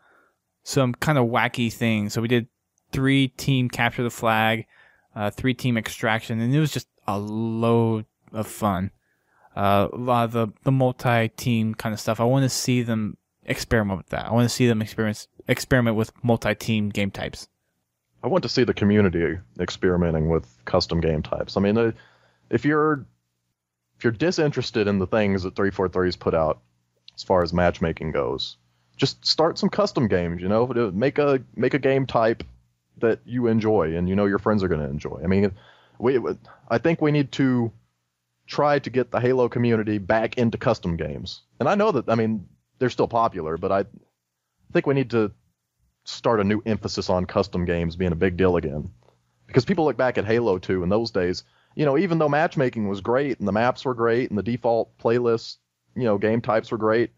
kind of wacky things. So we did 3 team capture the flag, 3 team extraction, and it was just a load of fun. A lot of the multi-team kind of stuff. I want to see them experiment with that. I want to see them experiment with multi-team game types. I want to see the community experimenting with custom game types. I mean, if you're disinterested in the things that 343's put out as far as matchmaking goes, just start some custom games. Make a game type that you enjoy and your friends are going to enjoy. I mean, I think we need to try to get the Halo community back into custom games. And I know that, I mean, they're still popular, but I think we need to start a new emphasis on custom games being a big deal again. Because people look back at Halo 2 in those days, even though matchmaking was great and the maps were great and the default playlists, game types were great,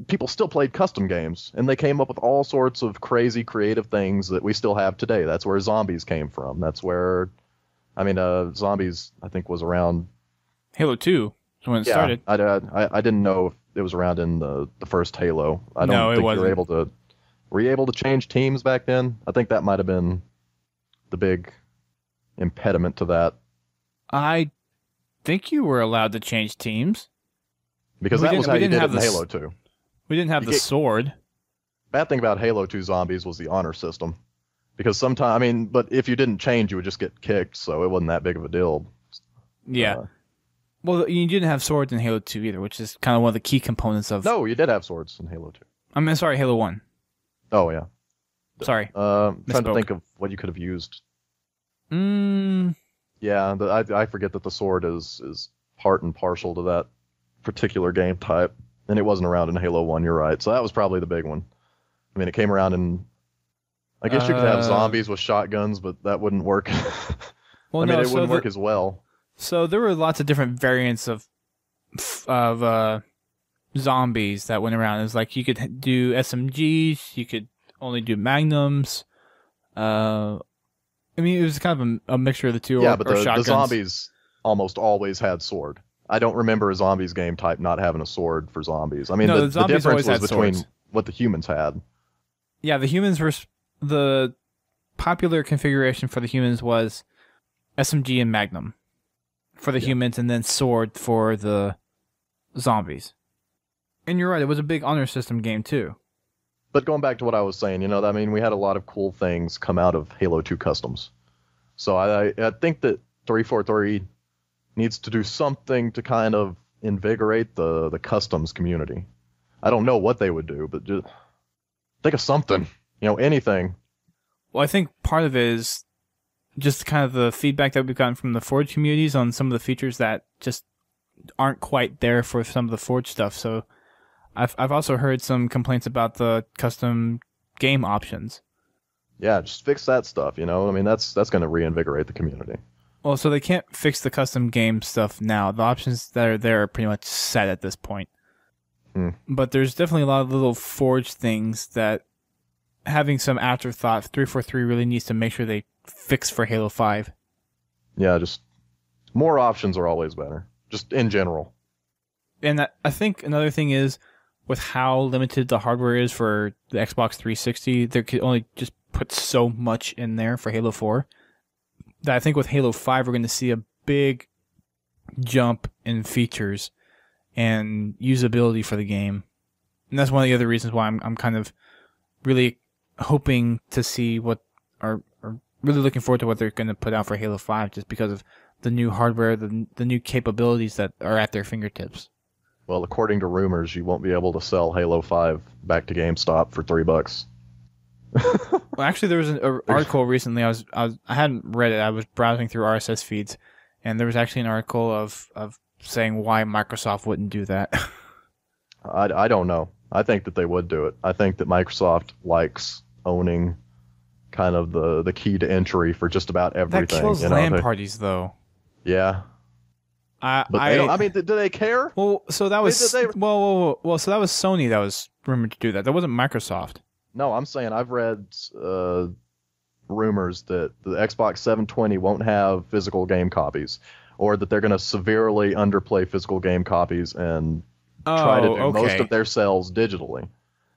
people still played custom games, and they came up with all sorts of crazy creative things that we still have today. That's where zombies came from. That's where, zombies, I think, was around Halo 2 is when it started. I didn't know if it was around in the first Halo. I don't think you were able to. Were you able to change teams back then? I think that might have been the big impediment to that. I think you were allowed to change teams. Because that was how you did it in Halo 2. We didn't have the sword. Bad thing about Halo 2 zombies was the honor system. Because sometimes, but if you didn't change, you would just get kicked, so it wasn't that big of a deal. Yeah. Well, you didn't have swords in Halo 2 either, which is kind of one of the key components of... No, you did have swords in Halo 2. Sorry, Halo 1. Oh, yeah. Sorry. Trying to think of what you could have used. Yeah, I forget that the sword is part and parcel to that particular game type, and it wasn't around in Halo 1, you're right. So that was probably the big one. I mean, it came around in... I guess you could have zombies with shotguns, but that wouldn't work. Well, it wouldn't work as well. So there were lots of different variants of zombies that went around. It was like you could do SMGs, you could only do magnums. It was kind of a mixture of the two. Yeah, but the zombies almost always had sword. I don't remember a zombies game type not having a sword for zombies. I mean, the difference was between what the humans had. Yeah, the popular configuration for the humans was SMG and magnum for the humans, and then sword for the zombies. And you're right, it was a big honor system game too. But going back to what I was saying, we had a lot of cool things come out of Halo 2 customs. So I think that 343 needs to do something to kind of invigorate the customs community. I don't know what they would do, but just think of something, anything. Well, I think part of it is just kind of the feedback that we've gotten from the Forge communities on some of the features that just aren't quite there for some of the Forge stuff. So I've also heard some complaints about the custom game options. Yeah, just fix that stuff, that's going to reinvigorate the community. Well, so they can't fix the custom game stuff now. The options that are there are pretty much set at this point. But there's definitely a lot of little Forge things that having some afterthought, 343 really needs to make sure they fix for Halo 5. Yeah, just more options are always better, just in general. And I think another thing is, with how limited the hardware is for the Xbox 360, they could only just put so much in there for Halo 4. That I think with Halo 5, we're going to see a big jump in features and usability for the game. And that's one of the other reasons why I'm kind of really hoping to see or really looking forward to what they're going to put out for Halo 5, just because of the new hardware, the new capabilities that are at their fingertips. Well, according to rumors, you won't be able to sell Halo 5 back to GameStop for $3. Well, actually, there was an article recently. I hadn't read it. I was browsing through RSS feeds, and there was actually an article of saying why Microsoft wouldn't do that. I don't know. I think that they would do it. I think that Microsoft likes owning kind of the key to entry for just about everything. That kills LAN parties, though. Yeah. They don't, do they care? Well, so that was so that was Sony that was rumored to do that. That wasn't Microsoft. No, I'm saying I've read rumors that the Xbox 720 won't have physical game copies, or that they're going to severely underplay physical game copies and try to do most of their sales digitally.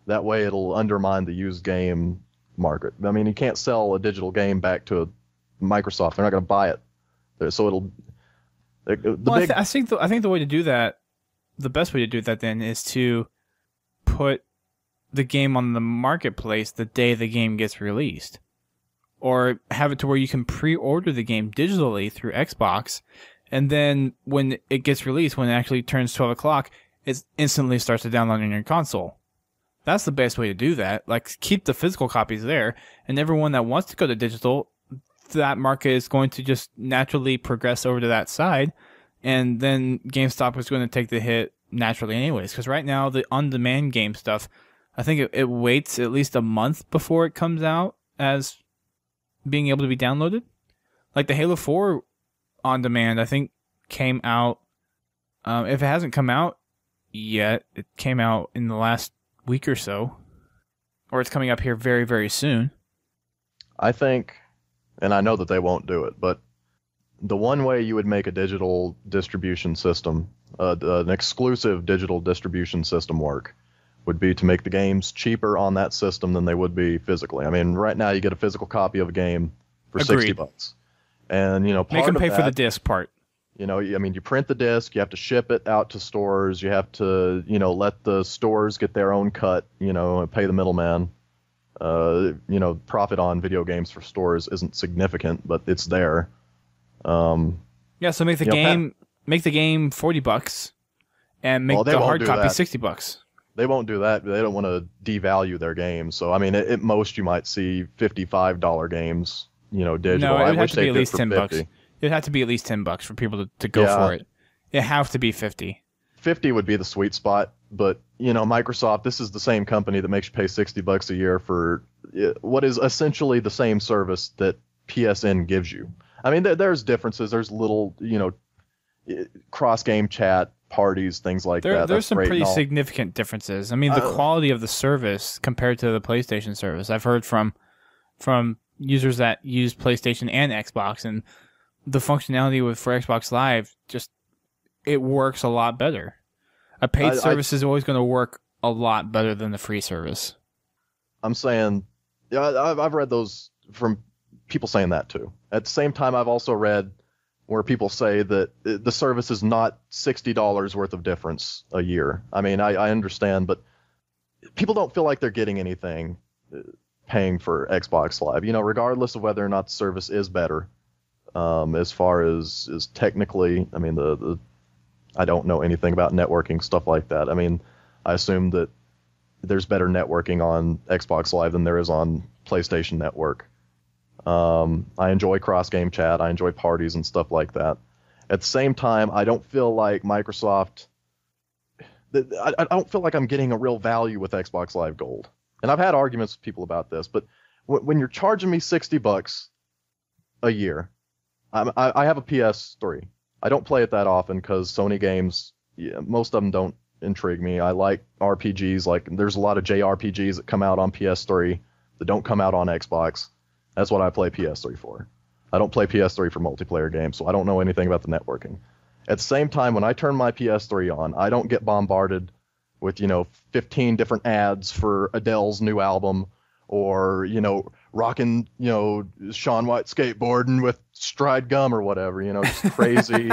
That way it'll undermine the used game market. I mean, you can't sell a digital game back to Microsoft. They're not going to buy it. So it'll... I think the way to do that, the best way to do that then, is to put the game on the marketplace the day the game gets released. or have it to where you can pre-order the game digitally through Xbox, and then when it gets released, when it actually turns 12 o'clock, it instantly starts to download on your console. That's the best way to do that. Like, keep the physical copies there, and everyone that wants to go to digital, that market is going to just naturally progress over to that side, and then GameStop is going to take the hit naturally anyways. Because right now, the on-demand game stuff, I think it waits at least a month before it comes out as being able to be downloaded. Like the Halo 4 on-demand, I think, came out, if it hasn't come out yet, it came out in the last week or so, or it's coming up here very, very soon. I think, and I know that they won't do it, but the one way you would make a digital distribution system, an exclusive digital distribution system work, would be to make the games cheaper on that system than they would be physically. I mean, right now you get a physical copy of a game for Agreed. $60. And, part Make them pay of for the that, disc part. you print the disc, you have to ship it out to stores, you have to, let the stores get their own cut, and pay the middleman. Profit on video games for stores isn't significant, but it's there. Yeah, so make the game $40 and make the hard copy $60. They won't do that. They don't want to devalue their games. So, I mean, at most you might see $55 games, digital. No, I it'd have wish to be they at did least for $10. 50. It'd have to be at least $10 for people to go for it. It'd have to be 50. 50 would be the sweet spot, but Microsoft, this is the same company that makes you pay $60 a year for what is essentially the same service that PSN gives you. I mean, there's differences. There's little, cross-game chat, parties, things like that. There's some pretty significant differences. I mean, the quality of the service compared to the PlayStation service, I've heard from users that use PlayStation and Xbox, and the functionality for Xbox Live, just it works a lot better. A paid service is always going to work a lot better than the free service. I'm saying, I've read those from people saying that too. At the same time, I've also read where people say that the service is not $60 worth of difference a year. I mean, I understand, but people don't feel like they're getting anything paying for Xbox Live, regardless of whether or not the service is better. As far as technically, I mean, I don't know anything about networking, stuff like that. I mean, I assume that there's better networking on Xbox Live than there is on PlayStation Network. I enjoy cross-game chat. I enjoy parties and stuff like that. At the same time, I don't feel like Microsoft... I don't feel like I'm getting a real value with Xbox Live Gold. And I've had arguments with people about this, but when you're charging me $60 a year, I have a PS3. I don't play it that often because Sony games, most of them don't intrigue me. I like RPGs. Like, there's a lot of JRPGs that come out on PS3 that don't come out on Xbox. That's what I play PS3 for. I don't play PS3 for multiplayer games, so I don't know anything about the networking. At the same time, when I turn my PS3 on, I don't get bombarded with, 15 different ads for Adele's new album, or, rocking, Shaun White skateboarding with Stride gum or whatever, just crazy,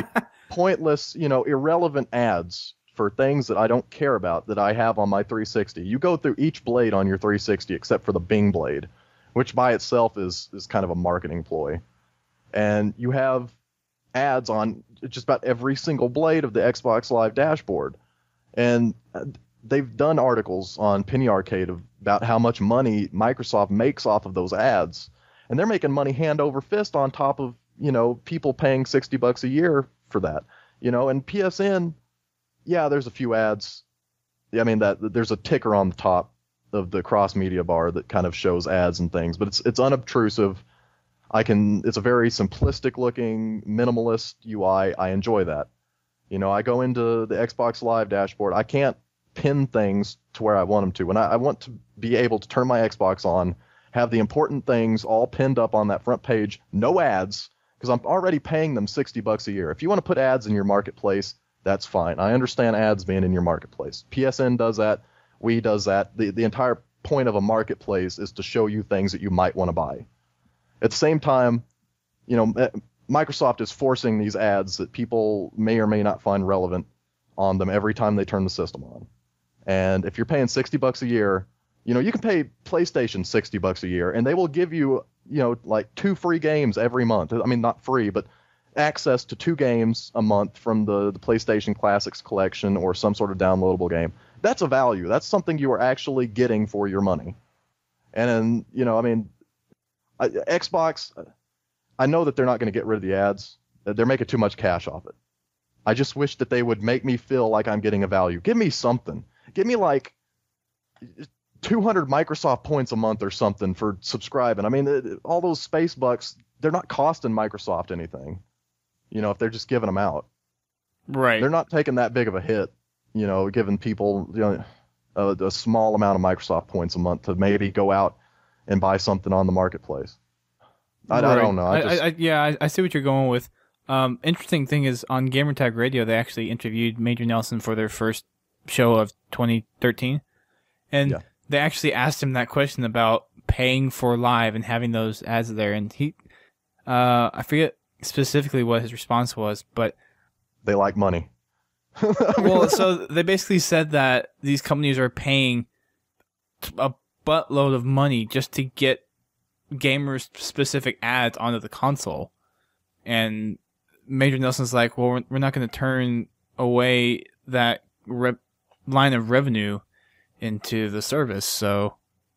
pointless, irrelevant ads for things that I don't care about that I have on my 360. You go through each blade on your 360 except for the Bing blade, which by itself is kind of a marketing ploy. And you have ads on just about every single blade of the Xbox Live dashboard. And they've done articles on Penny Arcade about how much money Microsoft makes off of those ads. And they're making money hand over fist on top of, people paying $60 a year for that. And PSN, yeah, there's a few ads. I mean, there's a ticker on the top of the cross media bar that kind of shows ads and things, but it's unobtrusive. It's a very simplistic looking minimalist UI. I enjoy that. I go into the Xbox Live dashboard. I can't pin things to where I want them to. And I want to be able to turn my Xbox on, have the important things all pinned up on that front page, no ads, because I'm already paying them $60 a year. If you want to put ads in your marketplace, that's fine. I understand ads being in your marketplaplace. PSN does that. Wii does that. The entire point of a marketplace is to show you things that you might want to buy. At the same time, Microsoft is forcing these ads that people may or may not find relevant on them every time they turn the system on. And if you're paying $60 a year, you can pay PlayStation $60 a year, and they will give you like 2 free games every month. I mean, not free, but access to 2 games a month from the PlayStation Classics collection or some sort of downloadable game. That's a value. That's something you are actually getting for your money. And I mean, Xbox, I know that they're not going to get rid of the ads. They're making too much cash off it. I just wish that they would make me feel like I'm getting a value. Give me something. Give me like 200 Microsoft points a month or something for subscribing. I mean, all those space bucks, they're not costing Microsoft anything. If they're just giving them out. Right. They're not taking that big of a hit, giving people, a small amount of Microsoft points a month to maybe go out and buy something on the marketplace. I don't know. I see what you're going with. Interesting thing is on Gamertag Radio, they actually interviewed Major Nelson for their first show of 2013. And they actually asked him that question about paying for live and having those ads there. And he, I forget specifically what his response was, but they like money. Well, so they basically said that these companies are paying a buttload of money just to get gamers specific ads onto the console. And Major Nelson's like, well, we're not going to turn away that line of revenue into the service. So,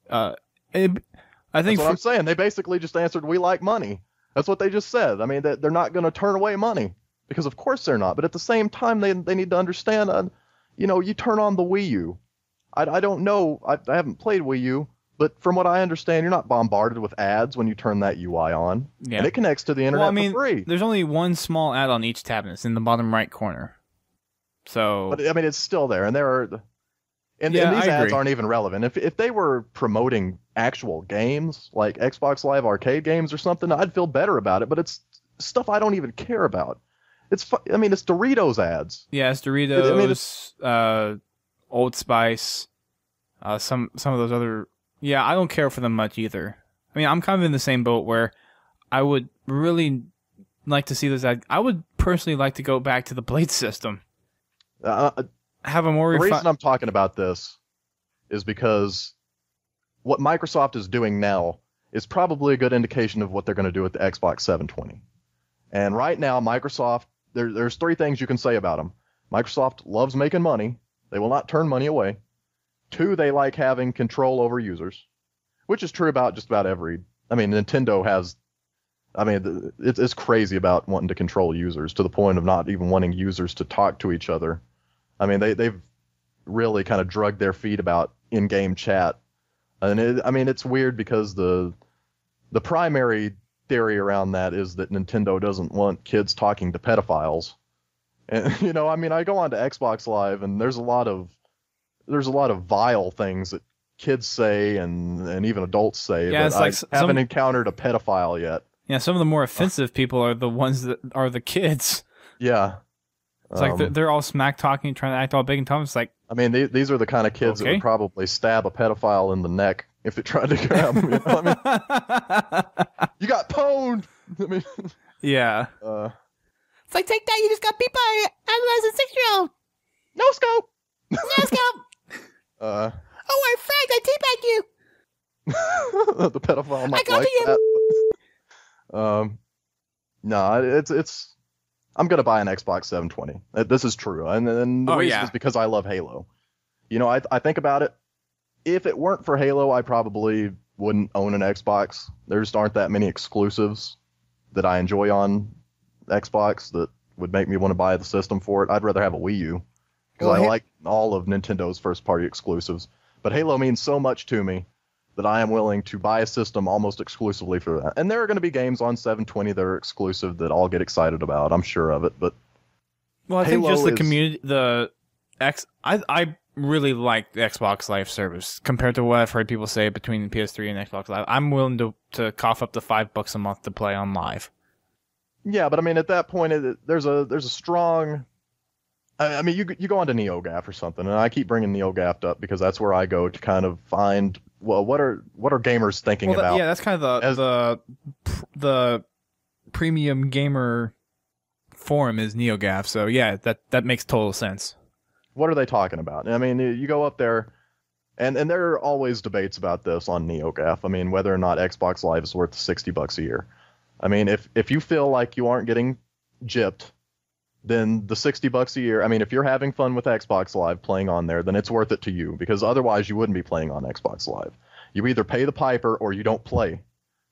I think that's what I'm saying. They basically just answered, we like money. That's what they just said. I mean, they're not going to turn away money because of course they're not. But at the same time, they need to understand, you turn on the Wii U. I don't know. I haven't played Wii U, but from what I understand, you're not bombarded with ads when you turn that UI on. Yeah. And it connects to the internet for free. There's only one small ad on each tab, and it's in the bottom right corner. So, but I mean, it's still there, and and these ads aren't even relevant. If they were promoting actual games like Xbox Live Arcade games or something, I'd feel better about it. But it's stuff I don't even care about. It's Doritos ads. Yeah, it's Doritos, Old Spice, some of those other. Yeah, I don't care for them much either. I mean, I'm kind of in the same boat where I would really like to see this ad. I would personally like to go back to the Blade system. Have a more. The reason I'm talking about this is because what Microsoft is doing now is probably a good indication of what they're going to do with the Xbox 720. And right now, Microsoft, there's 3 things you can say about them. Microsoft loves making money. They will not turn money away. 2, they like having control over users, which is true about just about every. I mean, Nintendo has. I mean, it's crazy about wanting to control users to the point of not even wanting users to talk to each other. I mean, they've really kind of drugged their feet about in-game chat, and it's weird because the primary theory around that is that Nintendo doesn't want kids talking to pedophiles, and I go on to Xbox Live and there's a lot of vile things that kids say and even adults say. Yeah, but I haven't encountered a pedophile yet. Yeah, some of the more offensive people are the ones that are the kids. Yeah. It's like they're all smack talking, trying to act all big and tough. It's like, I mean, these are the kind of kids that would probably stab a pedophile in the neck if it tried to grab him. You know what I mean? You got pwned. I mean, yeah. It's like, take that! You just got beat by a 6-year-old. No scope. No scope. Oh, I fragged! I teabagged you. The pedophile might like that. No, it's. I'm gonna buy an Xbox 720. This is true, and the reason is because I love Halo. I think about it. If it weren't for Halo, I probably wouldn't own an Xbox. There just aren't that many exclusives that I enjoy on Xbox that would make me want to buy the system for it. I'd rather have a Wii U because I like all of Nintendo's first-party exclusives. But Halo means so much to me that I am willing to buy a system almost exclusively for that. And there are going to be games on 720 that are exclusive that I'll get excited about. I'm sure of it. But I think just the community, I really like the Xbox Live service compared to what I've heard people say between PS3 and Xbox Live. I'm willing to cough up the $5 a month to play on Live. Yeah, but I mean, at that point, there's a strong. I mean, you go onto NeoGAF or something, and I keep bringing NeoGAF up because that's where I go to kind of find what are gamers thinking about. Yeah, that's kind of the premium gamer forum is NeoGAF. So yeah, that makes total sense. What are they talking about? I mean, you go up there, And there are always debates about this on NeoGAF. I mean, whether or not Xbox Live is worth $60 a year. I mean, if you feel like you aren't getting gypped, then the $60 a year, I mean, if you're having fun with Xbox Live playing on there, then it's worth it to you, because otherwise you wouldn't be playing on Xbox Live. You either pay the piper or you don't play.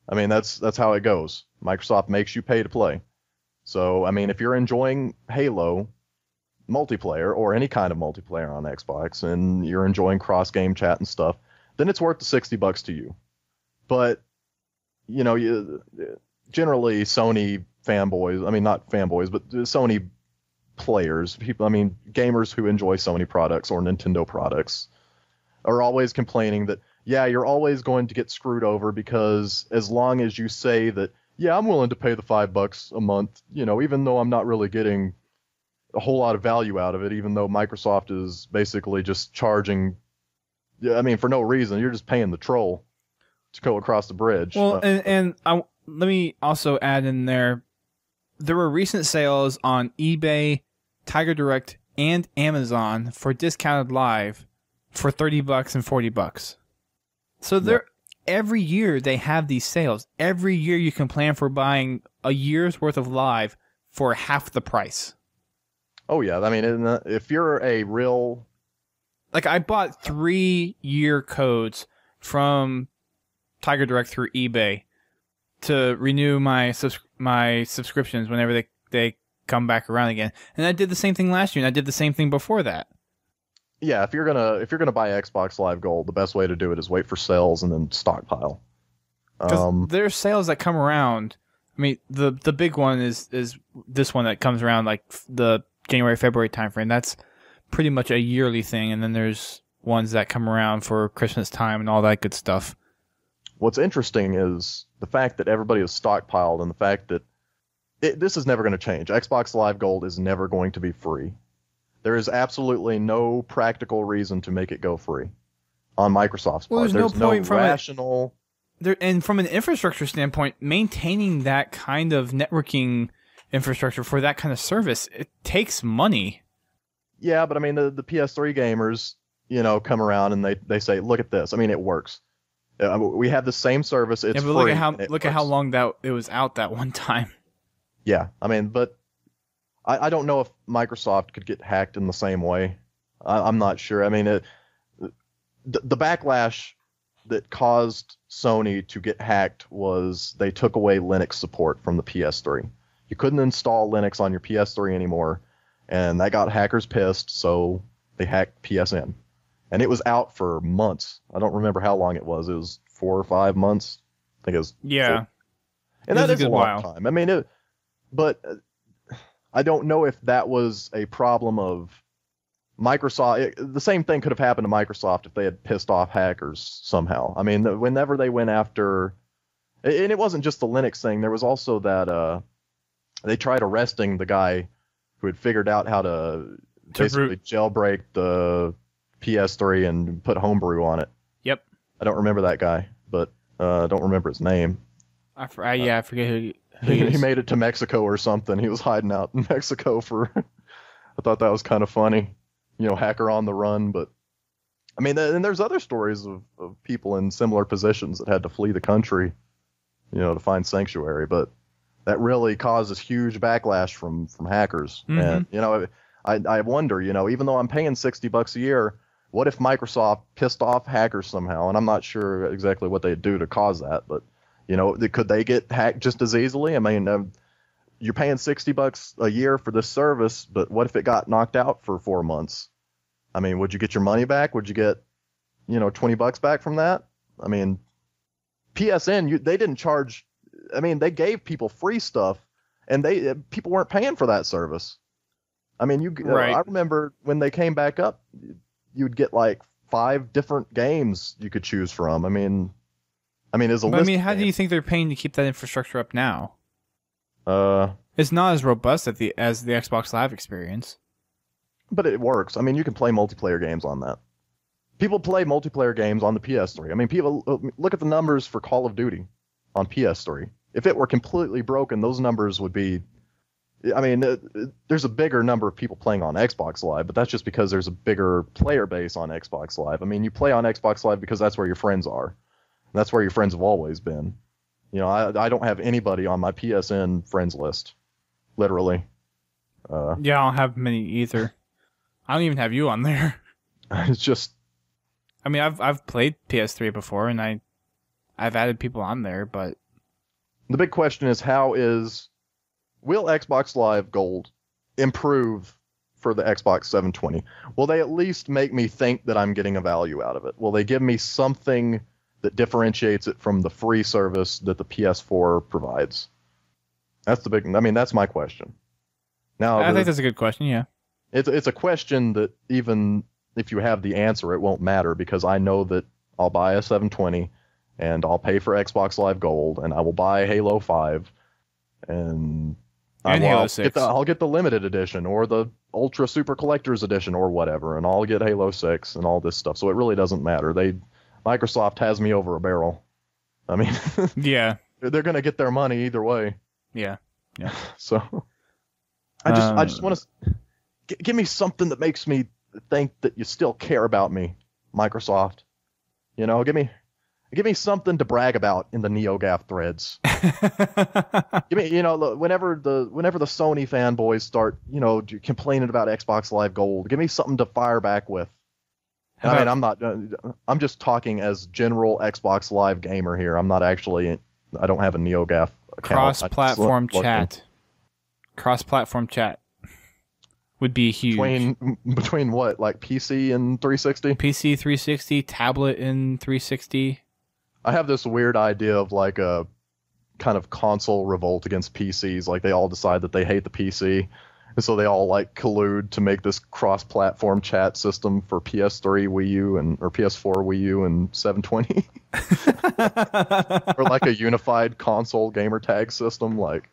I mean, that's how it goes. Microsoft makes you pay to play. So, I mean, if you're enjoying Halo multiplayer or any kind of multiplayer on Xbox and you're enjoying cross-game chat and stuff, then it's worth the $60 to you. But, you know, generally Sony fanboys, I mean, not fanboys, but Sony players, people, I mean, gamers who enjoy Sony products or Nintendo products are always complaining that, yeah, you're always going to get screwed over, because as long as you say that, yeah, I'm willing to pay the $5 a month, you know, even though I'm not really getting a whole lot of value out of it, even though Microsoft is basically just charging, I mean, for no reason. You're just paying the troll to go across the bridge. Well, let me also add in there were recent sales on eBay, Tiger Direct, and Amazon for discounted live for $30 and $40. So every year they have these sales. Every year you can plan for buying a year's worth of live for half the price. Oh, yeah. I mean, if you're a real... Like, I bought 3-year codes from Tiger Direct through eBay to renew my subscriptions whenever they come back around again. And I did the same thing last year, and I did the same thing before that. Yeah, if you're gonna buy Xbox Live Gold, the best way to do it is wait for sales and then stockpile. Because there's sales that come around. I mean, the big one is this one that comes around like the January, February timeframe. That's pretty much a yearly thing, and then there's ones that come around for Christmas time and all that good stuff. What's interesting is the fact that everybody is stockpiled, and the fact that this is never going to change. Xbox Live Gold is never going to be free. There is absolutely no practical reason to make it go free on Microsoft's part. There's no point from rational... And from an infrastructure standpoint, maintaining that kind of networking infrastructure for that kind of service, it takes money. Yeah, but I mean, the PS3 gamers, you know, come around and they say, look at this. I mean, it works. We have the same service. It's free. Look at how long that it was out that one time. Yeah, I mean, but I don't know if Microsoft could get hacked in the same way. I'm not sure. I mean, the backlash that caused Sony to get hacked was they took away Linux support from the PS3. You couldn't install Linux on your PS3 anymore, and that got hackers pissed, so they hacked PSN. And it was out for months. I don't remember how long it was. It was 4 or 5 months. I think it was. Yeah. 4. And that is a long time. I mean, but I don't know if that was a problem of Microsoft. The same thing could have happened to Microsoft if they had pissed off hackers somehow. I mean, whenever they went after, and it wasn't just the Linux thing. There was also that they tried arresting the guy who had figured out how to basically jailbreak the PS3 and put homebrew on it. Yep. I don't remember that guy, but I don't remember his name. I forget who he made it to Mexico or something. He was hiding out in Mexico for. I thought that was kind of funny. You know, hacker on the run, but I mean, and there's other stories of people in similar positions that had to flee the country, you know, to find sanctuary, but that really causes huge backlash from hackers. Mm-hmm. And, you know, I wonder, you know, even though I'm paying $60 a year, what if Microsoft pissed off hackers somehow? And I'm not sure exactly what they'd do to cause that, but, you know, could they get hacked just as easily? I mean, you're paying $60 a year for this service, but what if it got knocked out for 4 months? I mean, would you get your money back? Would you get, you know, $20 back from that? I mean, PSN, they didn't charge. I mean, they gave people free stuff, and people weren't paying for that service. I mean, right. I remember when they came back up, you'd get like 5 different games you could choose from. I mean, how do you think they're paying to keep that infrastructure up now? It's not as robust as the Xbox Live experience. But it works. I mean, you can play multiplayer games on that. People play multiplayer games on the PS3. I mean, people look at the numbers for Call of Duty on PS3. If it were completely broken, those numbers would be I mean, there's a bigger number of people playing on Xbox Live, but that's just because there's a bigger player base on Xbox Live. I mean, you play on Xbox Live because that's where your friends are. That's where your friends have always been. You know, I don't have anybody on my PSN friends list, literally. Yeah, I don't have many either. I don't even have you on there. It's just. I mean, I've played PS3 before, and I've added people on there, but The big question is, will Xbox Live Gold improve for the Xbox 720? Will they at least make me think that I'm getting a value out of it? Will they give me something that differentiates it from the free service that the PS4 provides? That's my question. Now, I think that's a good question, yeah. It's a question that even if you have the answer, it won't matter, because I know that I'll buy a 720 and I'll pay for Xbox Live Gold and I will buy Halo 5 and Halo 6. I'll get the limited edition or the Ultra Super Collector's Edition or whatever, and I'll get Halo 6 and all this stuff. So it really doesn't matter. Microsoft has me over a barrel. I mean, yeah, they're going to get their money either way. Yeah. So I just want to give me something that makes me think that you still care about me, Microsoft. You know, give me something to brag about in the NeoGAF threads. Give me, whenever the Sony fanboys start, complaining about Xbox Live Gold, give me something to fire back with. I'm just talking as general Xbox Live gamer here. I don't have a NeoGAF account. Cross-platform chat. Cross-platform chat would be huge. Between what, like PC and 360? PC 360, tablet and 360. I have this weird idea of like a kind of console revolt against PCs. Like they all decide that they hate the PC, and so they all like collude to make this cross-platform chat system for PS3, Wii U, or PS4, Wii U, and 720, or like a unified console gamer tag system. Like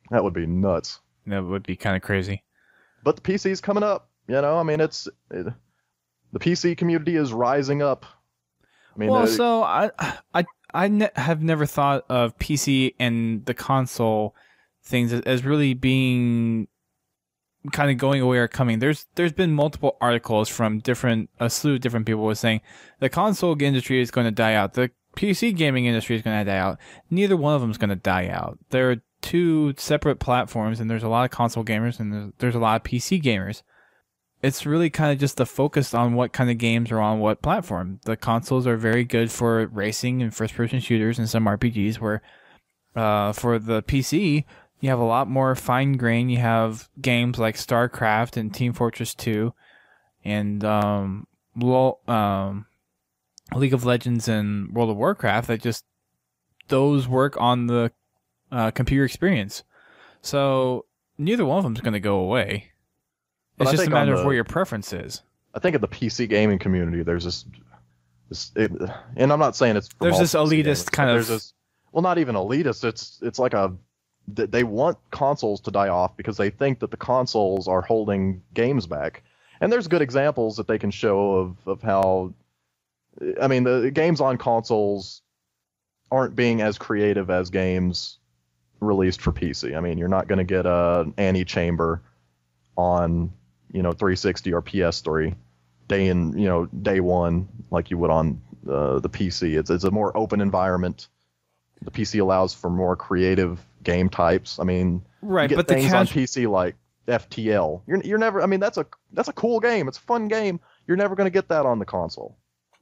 that would be nuts. That would be kind of crazy. But the PC's coming up. I mean, the PC community is rising up. I mean, have never thought of PC and the console things as really being kind of going away or coming. There's been multiple articles from a slew of different people saying the console industry is going to die out. The PC gaming industry is going to die out. Neither one of them is going to die out. They're two separate platforms, and there's a lot of console gamers and there's a lot of PC gamers. It's really kind of just the focus on what kind of games are on what platform. The consoles are very good for racing and first-person shooters and some RPGs, where for the PC, you have a lot more fine grain. You have games like StarCraft and Team Fortress 2 and League of Legends and World of Warcraft those work on the computer experience. So neither one of them is going to go away. It's just a matter of where your preference is. I think in the PC gaming community, there's this, and I'm not saying it's from there's this elitist gamers, kind of. There's this, well, not even elitist. It's like they want consoles to die off because they think that the consoles are holding games back. And there's good examples that they can show of how, I mean, the games on consoles aren't being as creative as games released for PC. I mean, you're not going to get an Antichamber on 360 or PS3 day one like you would on the PC. It's a more open environment. The PC allows for more creative game types. I mean, right, you get but things on PC like FTL. You're never. I mean, that's a cool game. It's a fun game. You're never going to get that on the console.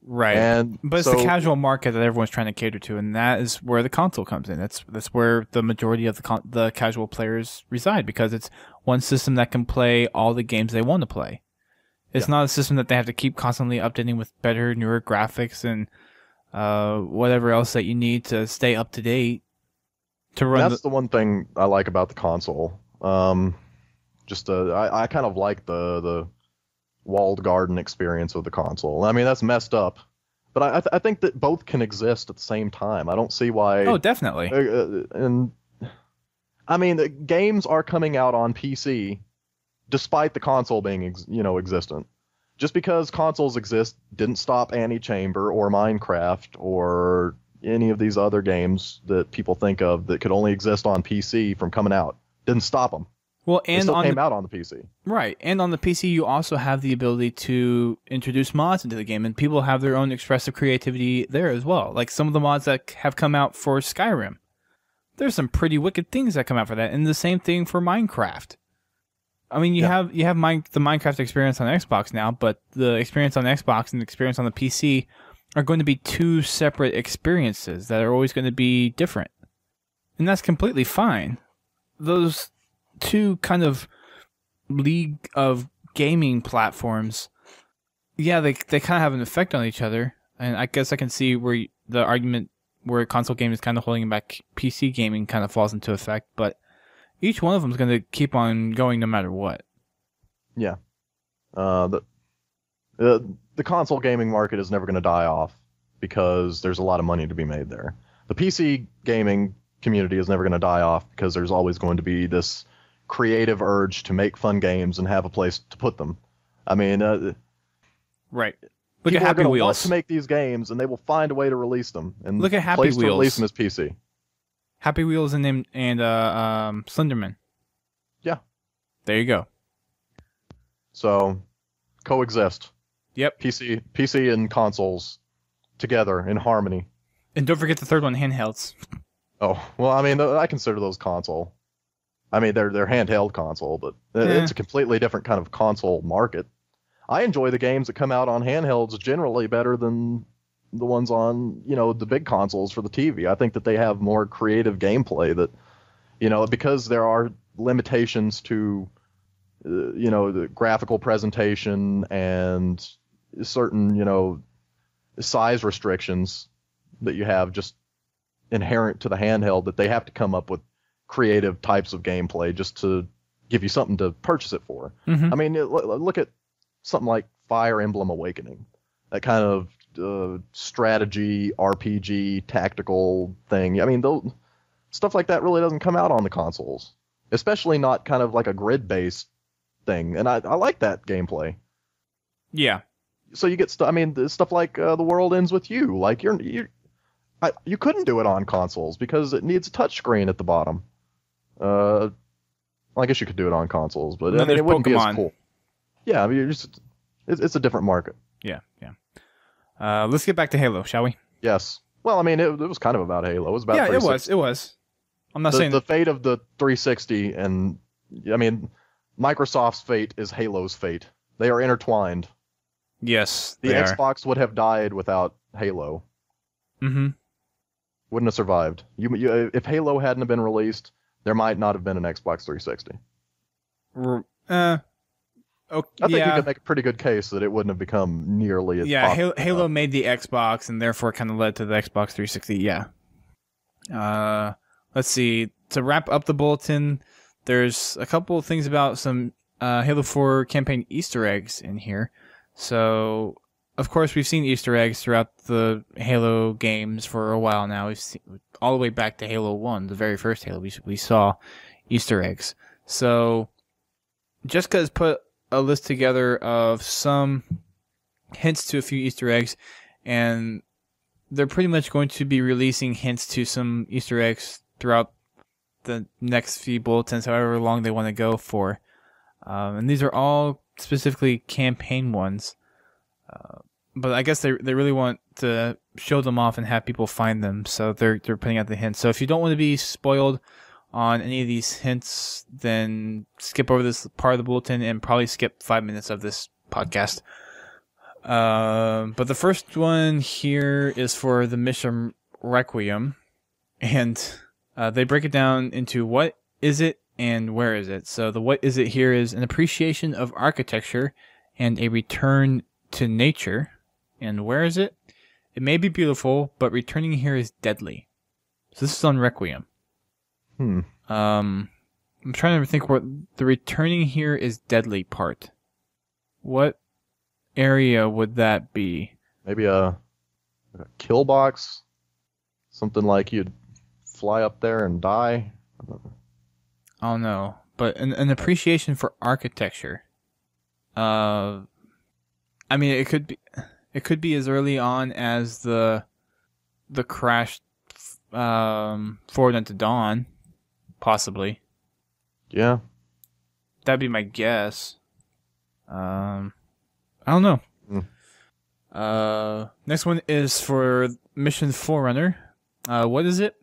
Right, but it's the casual market that everyone's trying to cater to, and that is where the console comes in. That's where the majority of the casual players reside, because it's one system that can play all the games they want to play. It's not a system that they have to keep constantly updating with better, newer graphics and whatever else that you need to stay up to date to run. That's the one thing I like about the console. I kind of like the walled garden experience of the console. I mean, that's messed up, but I think that both can exist at the same time. I don't see why. Oh, definitely. And I mean, the games are coming out on PC despite the console being existent. Just because consoles exist didn't stop Antichamber or Minecraft or any of these other games that people think of that could only exist on PC from coming out. Didn't stop them. Well, They and still on came out on the PC. right, and on the PC, you also have the ability to introduce mods into the game, and people have their own expressive creativity there as well. Like some of the mods that have come out for Skyrim, there's some pretty wicked things that come out for that, and the same thing for Minecraft. I mean, you have the Minecraft experience on Xbox now, but the experience on Xbox and the experience on the PC are going to be two separate experiences that are always going to be different, and that's completely fine. Those two kind of league of gaming platforms, yeah, they kind of have an effect on each other, and I guess I can see where the argument where console gaming is kind of holding back PC gaming kind of falls into effect, but each one of them is going to keep on going no matter what. Yeah. The console gaming market is never going to die off because there's a lot of money to be made there. The PC gaming community is never going to die off because there's always going to be this creative urge to make fun games and have a place to put them. I mean, right. Look people at Happy are going to Wheels. want to make these games, and they will find a way to release them. And Look at Happy place to Wheels. release them is PC. Happy Wheels and Slenderman. Yeah. There you go. So, coexist. Yep. PC and consoles together in harmony. And don't forget the third one, handhelds. Oh, well, I mean, I consider those console. I mean, they're handheld console, but it's a completely different kind of console market. I enjoy the games that come out on handhelds generally better than the ones on, the big consoles for the TV. I think that they have more creative gameplay that, because there are limitations to, the graphical presentation and certain, size restrictions that you have just inherent to the handheld, that they have to come up with creative types of gameplay just to give you something to purchase it for. Mm-hmm. I mean, look at something like Fire Emblem Awakening, that kind of strategy, RPG, tactical thing. I mean, stuff like that really doesn't come out on the consoles, especially not kind of like a grid-based thing. And I like that gameplay. Yeah. So you get stuff like The World Ends With You. Like you couldn't do it on consoles because it needs a touchscreen at the bottom. Well, I guess you could do it on consoles, but I mean, it wouldn't be as cool. Yeah, I mean, it's a different market. Yeah. Let's get back to Halo, shall we? Yes. Well, I mean, it was kind of about Halo. It was about 360. It was. I'm not saying the fate of the 360, and I mean, Microsoft's fate is Halo's fate. They are intertwined. Yes, the Xbox would have died without Halo. Mm-hmm. Wouldn't have survived. If Halo hadn't have been released, there might not have been an Xbox 360. I think you could make a pretty good case that it wouldn't have become nearly as popular. Halo made the Xbox and therefore kind of led to the Xbox 360. Yeah. Let's see. To wrap up the bulletin, there's a couple of things about some Halo 4 campaign Easter eggs in here. So, of course, we've seen Easter eggs throughout the Halo games for a while now. We've seen all the way back to Halo 1, the very first Halo. We saw Easter eggs. So, Jessica's put a list together of some hints to a few Easter eggs, and they're pretty much going to be releasing hints to some Easter eggs throughout the next few bulletins, however long they want to go for. And these are all specifically campaign ones. But I guess they really want to show them off and have people find them, so they're putting out the hints. So if you don't want to be spoiled on any of these hints, then skip over this part of the bulletin and probably skip 5 minutes of this podcast. But the first one here is for the mission Requiem, and they break it down into what is it and where is it. So the what is it here is an appreciation of architecture and a return to nature. And where is it? It may be beautiful, but returning here is deadly. So this is on Requiem. I'm trying to think what the returning here is deadly part. What area would that be? Maybe a kill box? Something like you'd fly up there and die? Oh no, but an appreciation for architecture. I mean, it could be as early on as the crash Forward Unto Dawn, possibly. Yeah. That'd be my guess. I don't know. Next one is for Mission Forerunner. What is it?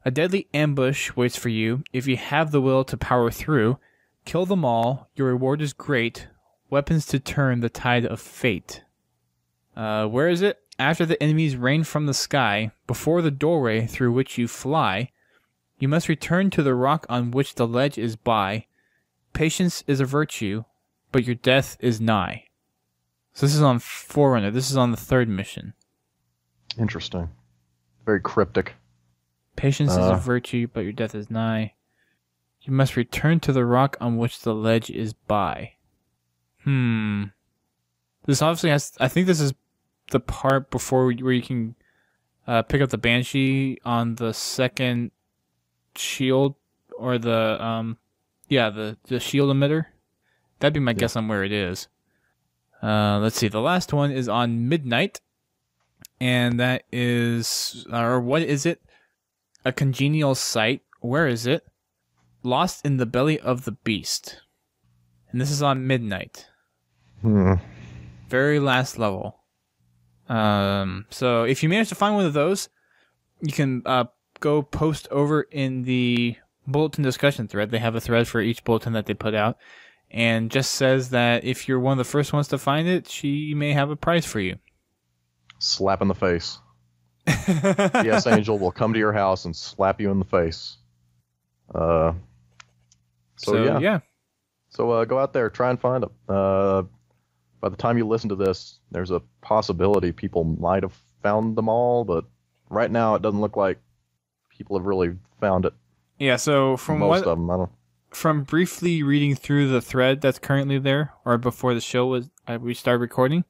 A deadly ambush waits for you. If you have the will to power through, kill them all. Your reward is great. Weapons to turn the tide of fate. Where is it? After the enemies rain from the sky, before the doorway through which you fly, you must return to the rock on which the ledge is by. Patience is a virtue, but your death is nigh. So this is on Forerunner. This is on the third mission. Interesting. Very cryptic. Patience is a virtue, but your death is nigh. You must return to the rock on which the ledge is by. This obviously has... I think this is the part before where you can pick up the Banshee on the second shield, or the shield emitter. That'd be my guess on where it is. Let's see. The last one is on Midnight, and that is... or what is it? A congenial sight. Where is it? Lost in the belly of the beast. And this is on Midnight. Very last level. So if you manage to find one of those, you can go post over in the bulletin discussion thread. They have a thread for each bulletin that they put out, and just says that if you're one of the first ones to find it, she may have a prize for you. Slap in the face. Yes, Angel will come to your house and slap you in the face. So yeah. So go out there, try and find them. By the time you listen to this, there's a possibility people might have found them all, but right now it doesn't look like people have really found it. Yeah, so from most of them, from briefly reading through the thread that's currently there, or before the show was we started recording,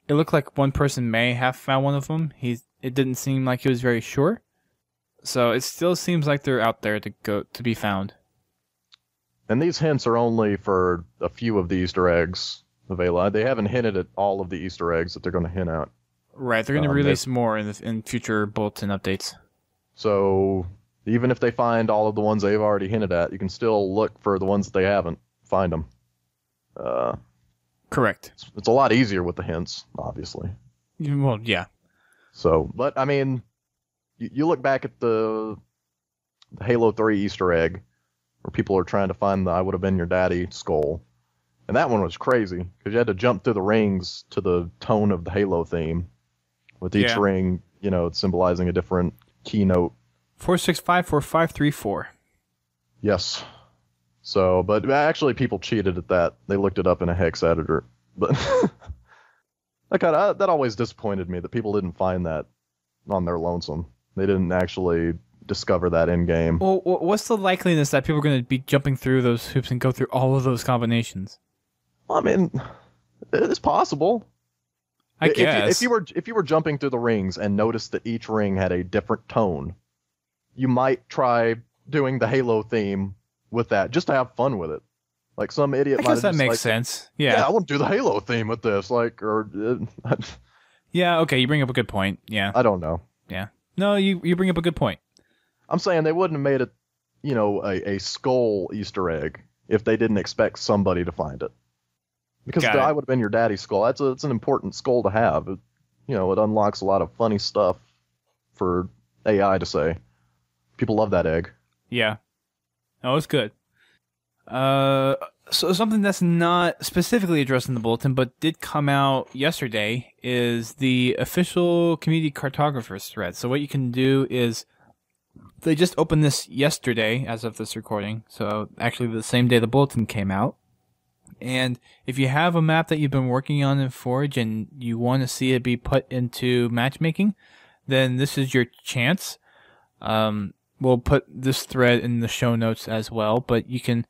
it looked like one person may have found one of them. It didn't seem like he was very sure, so it still seems like they're out there to be found. And these hints are only for a few of the Easter eggs available. They haven't hinted at all of the Easter eggs that they're going to hint at. Right, they're going to release more in future bulletin updates. So even if they find all of the ones they've already hinted at, you can still look for the ones that they haven't. Find them. Correct. It's a lot easier with the hints, obviously. Well, yeah. So, but I mean, you look back at the Halo 3 Easter egg, where people are trying to find the "I would have been your daddy" skull, and that one was crazy because you had to jump through the rings to the tone of the Halo theme, with each ring, symbolizing a different keynote. 4654534. Yes. So, but actually, people cheated at that. They looked it up in a hex editor, but that always disappointed me that people didn't find that on their lonesome. They didn't actually discover that in game. Well, what's the likeliness that people are going to be jumping through those hoops and go through all of those combinations? Well, I mean, it's possible. I guess if you were jumping through the rings and noticed that each ring had a different tone, you might try doing the Halo theme with that just to have fun with it. Like some idiot. I guess that makes sense. Yeah, I want to do the Halo theme with this. Yeah. Okay, you bring up a good point. Yeah. I don't know. Yeah. No, you bring up a good point. I'm saying they wouldn't have made it, a skull Easter egg if they didn't expect somebody to find it. Because I would have been your daddy's skull. It's an important skull to have. It unlocks a lot of funny stuff for AI to say. People love that egg. Yeah. No, it's good. So something that's not specifically addressed in the bulletin, but did come out yesterday, is the official community cartographers thread. So what you can do is, they just opened this yesterday, as of this recording. So actually the same day the bulletin came out. And if you have a map that you've been working on in Forge and you want to see it be put into matchmaking, then this is your chance. We'll put this thread in the show notes as well, but you can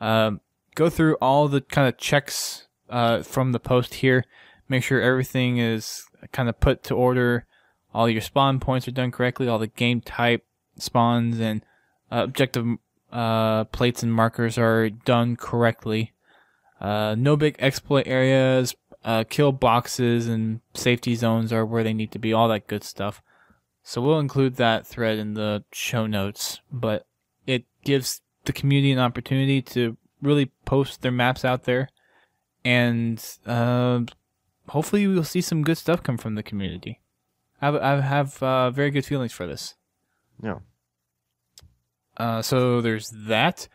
go through all the kind of checks from the post here, make sure everything is kind of put to order, all your spawn points are done correctly, all the game type spawns and objective plates and markers are done correctly. No big exploit areas, kill boxes and safety zones are where they need to be, all that good stuff. So we'll include that thread in the show notes, but it gives the community an opportunity to really post their maps out there, and hopefully we'll see some good stuff come from the community. I have very good feelings for this. Yeah. So there's that,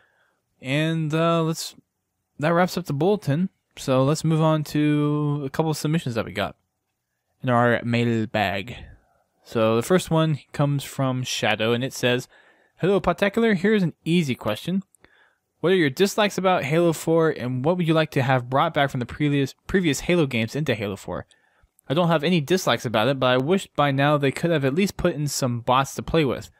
and that wraps up the bulletin. So let's move on to a couple of submissions that we got in our mail bag. So the first one comes from Shadow, and it says, "Hello, Podtacular. Here's an easy question. What are your dislikes about Halo 4, and what would you like to have brought back from the previous Halo games into Halo 4? I don't have any dislikes about it, but I wish by now they could have at least put in some bots to play with.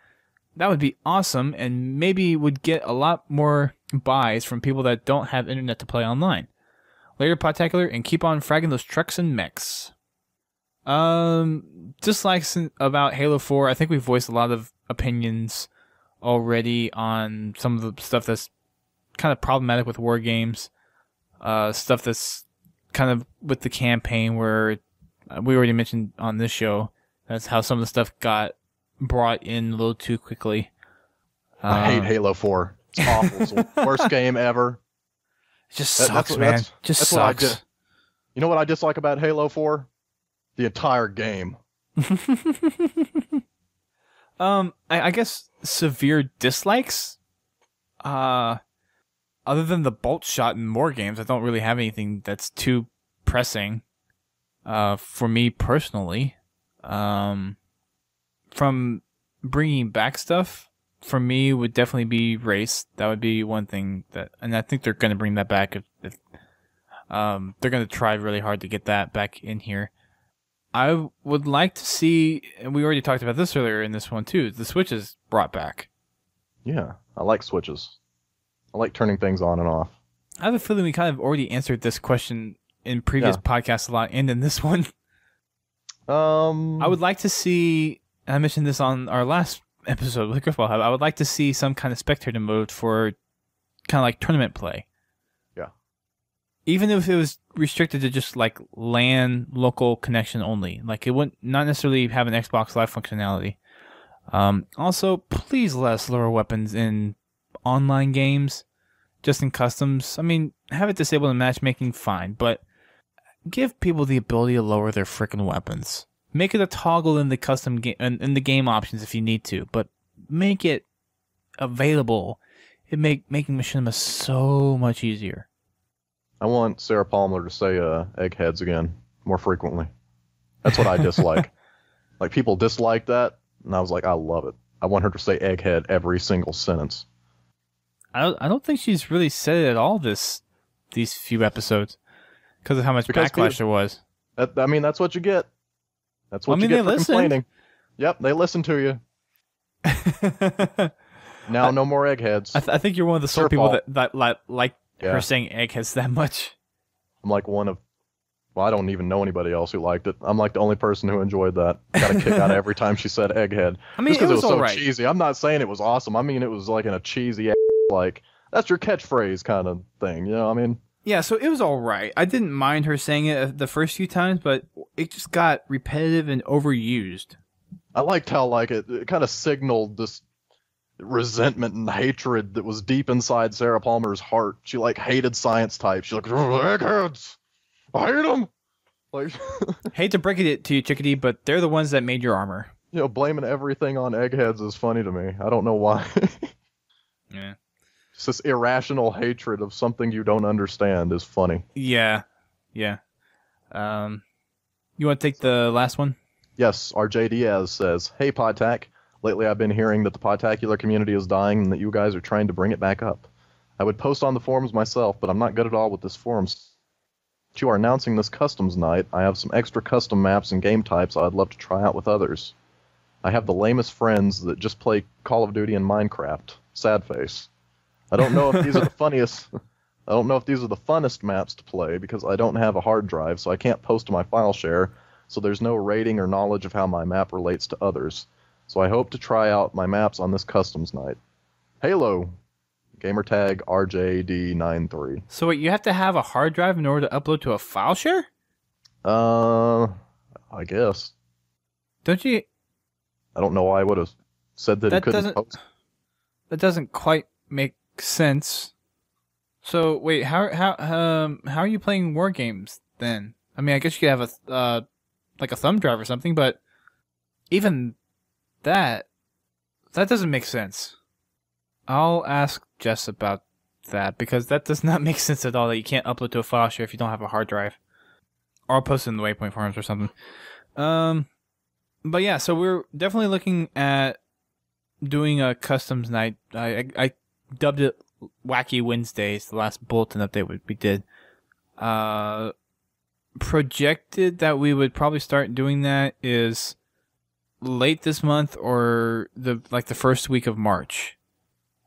That would be awesome, and maybe would get a lot more buys from people that don't have internet to play online. Later, Podtacular, and keep on fragging those trucks and mechs." Dislikes about Halo 4, I think we've voiced a lot of opinions already on some of the stuff that's kind of problematic with war games. Stuff that's kind of with the campaign where we already mentioned on this show. That's how some of the stuff got brought in a little too quickly. I hate Halo 4. It's awful. It's the worst game ever. It just sucks, man. Just sucks. You know what I dislike about Halo 4? The entire game. I guess severe dislikes. Other than the bolt shot in more games, I don't really have anything that's too pressing. For me personally, from bringing back stuff, for me would definitely be race. That would be one thing and I think they're going to bring that back. If they're going to try really hard to get that back in here. I would like to see, and we already talked about this earlier in this one too, the switches brought back. Yeah, I like switches. I like turning things on and off. I have a feeling we kind of already answered this question in previous podcasts a lot, and in this one. I would like to see, and I mentioned this on our last episode with Griffball Hub, I would like to see some kind of spectator mode for kind of like tournament play. Yeah. Even if it was restricted to just like LAN local connection only. Like it wouldn't not necessarily have an Xbox Live functionality. Also, please let us lower weapons in online games, just in customs. I mean, have it disabled in matchmaking, fine, but give people the ability to lower their frickin' weapons. Make it a toggle in the custom game in the game options if you need to, but make it available. It making machinima so much easier. I want Sarah Palmer to say eggheads again more frequently. That's what I dislike. Like people dislike that, and I was like, I love it. I want her to say egghead every single sentence. I don't think she's really said it at all these few episodes because of how much backlash there was. I mean, that's what you get. That's what you get for complaining. Yep, they listen to you. Now, no more eggheads. I think you're one of the sole people that like her saying eggheads that much. I'm like one of... Well, I don't even know anybody else who liked it. I'm like the only person who enjoyed that. Got a kick out of every time she said egghead. I mean, just because it was so right. cheesy. I'm not saying it was awesome. I mean, it was like in a cheesy, like, that's your catchphrase kind of thing. You know what I mean? Yeah, so it was all right. I didn't mind her saying it the first few times, but it just got repetitive and overused. I liked how like it kind of signaled this resentment and hatred that was deep inside Sarah Palmer's heart. She like hated science types. She's like, eggheads, I hate them. Like, hate to break it to you, Chickadee, but they're the ones that made your armor. You know, blaming everything on eggheads is funny to me. I don't know why. Yeah. It's this irrational hatred of something you don't understand is funny. Yeah. Yeah. You want to take the last one? Yes, RJ Diaz says, "Hey Podtac, lately I've been hearing that the Podtacular community is dying and that you guys are trying to bring it back up. I would post on the forums myself, but I'm not good at all with this forums. But you are announcing this customs night. I have some extra custom maps and game types I'd love to try out with others. I have the lamest friends that just play Call of Duty and Minecraft. Sad face. I don't know if these are the funniest... I don't know if these are the funnest maps to play because I don't have a hard drive, so I can't post to my file share, so there's no rating or knowledge of how my map relates to others. So I hope to try out my maps on this customs night. Halo. Gamertag RJD93. So wait, you have to have a hard drive in order to upload to a file share? I guess. Don't you... I don't know why I would have said that it couldn't post. That doesn't quite make sense. So wait, how are you playing war games then? I mean, I guess you could have a like a thumb drive or something, but even that doesn't make sense. I'll ask Jess about that because that does not make sense at all. That you can't upload to a file share if you don't have a hard drive, or I'll post it in the Waypoint forums or something. But yeah, so we're definitely looking at doing a customs night. I dubbed it Wacky Wednesdays, the last bulletin update we did. Projected that we would probably start doing that is late this month or the first week of March.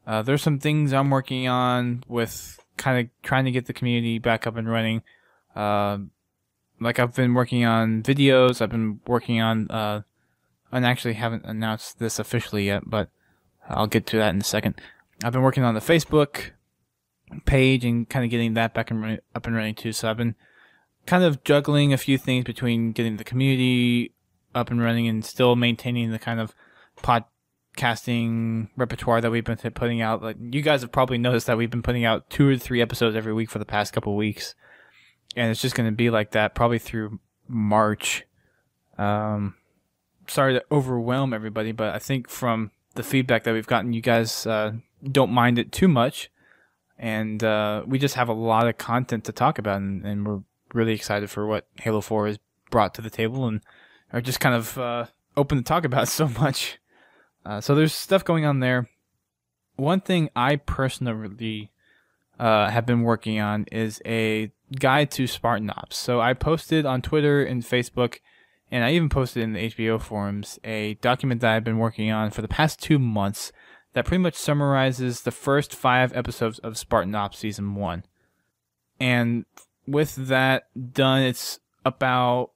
There's some things I'm working on with kind of trying to get the community back up and running. Like I've been working on videos. I've been working on, and actually haven't announced this officially yet, but I'll get to that in a second. I've been working on the Facebook page and kind of getting that up and running too. So I've been kind of juggling a few things between getting the community up and running and still maintaining the kind of podcasting repertoire that we've been putting out. Like you guys have probably noticed that we've been putting out 2 or 3 episodes every week for the past couple of weeks. And it's just going to be like that probably through March. Sorry to overwhelm everybody, but I think from the feedback that we've gotten, you guys don't mind it too much. And we just have a lot of content to talk about, and we're really excited for what Halo 4 has brought to the table and are just kind of open to talk about so much. So there's stuff going on there. One thing I personally have been working on is a guide to Spartan Ops. So I posted on Twitter and Facebook, and I even posted in the HBO forums, a document that I've been working on for the past 2 months that pretty much summarizes the first 5 episodes of Spartan Ops Season 1. And with that done, it's about,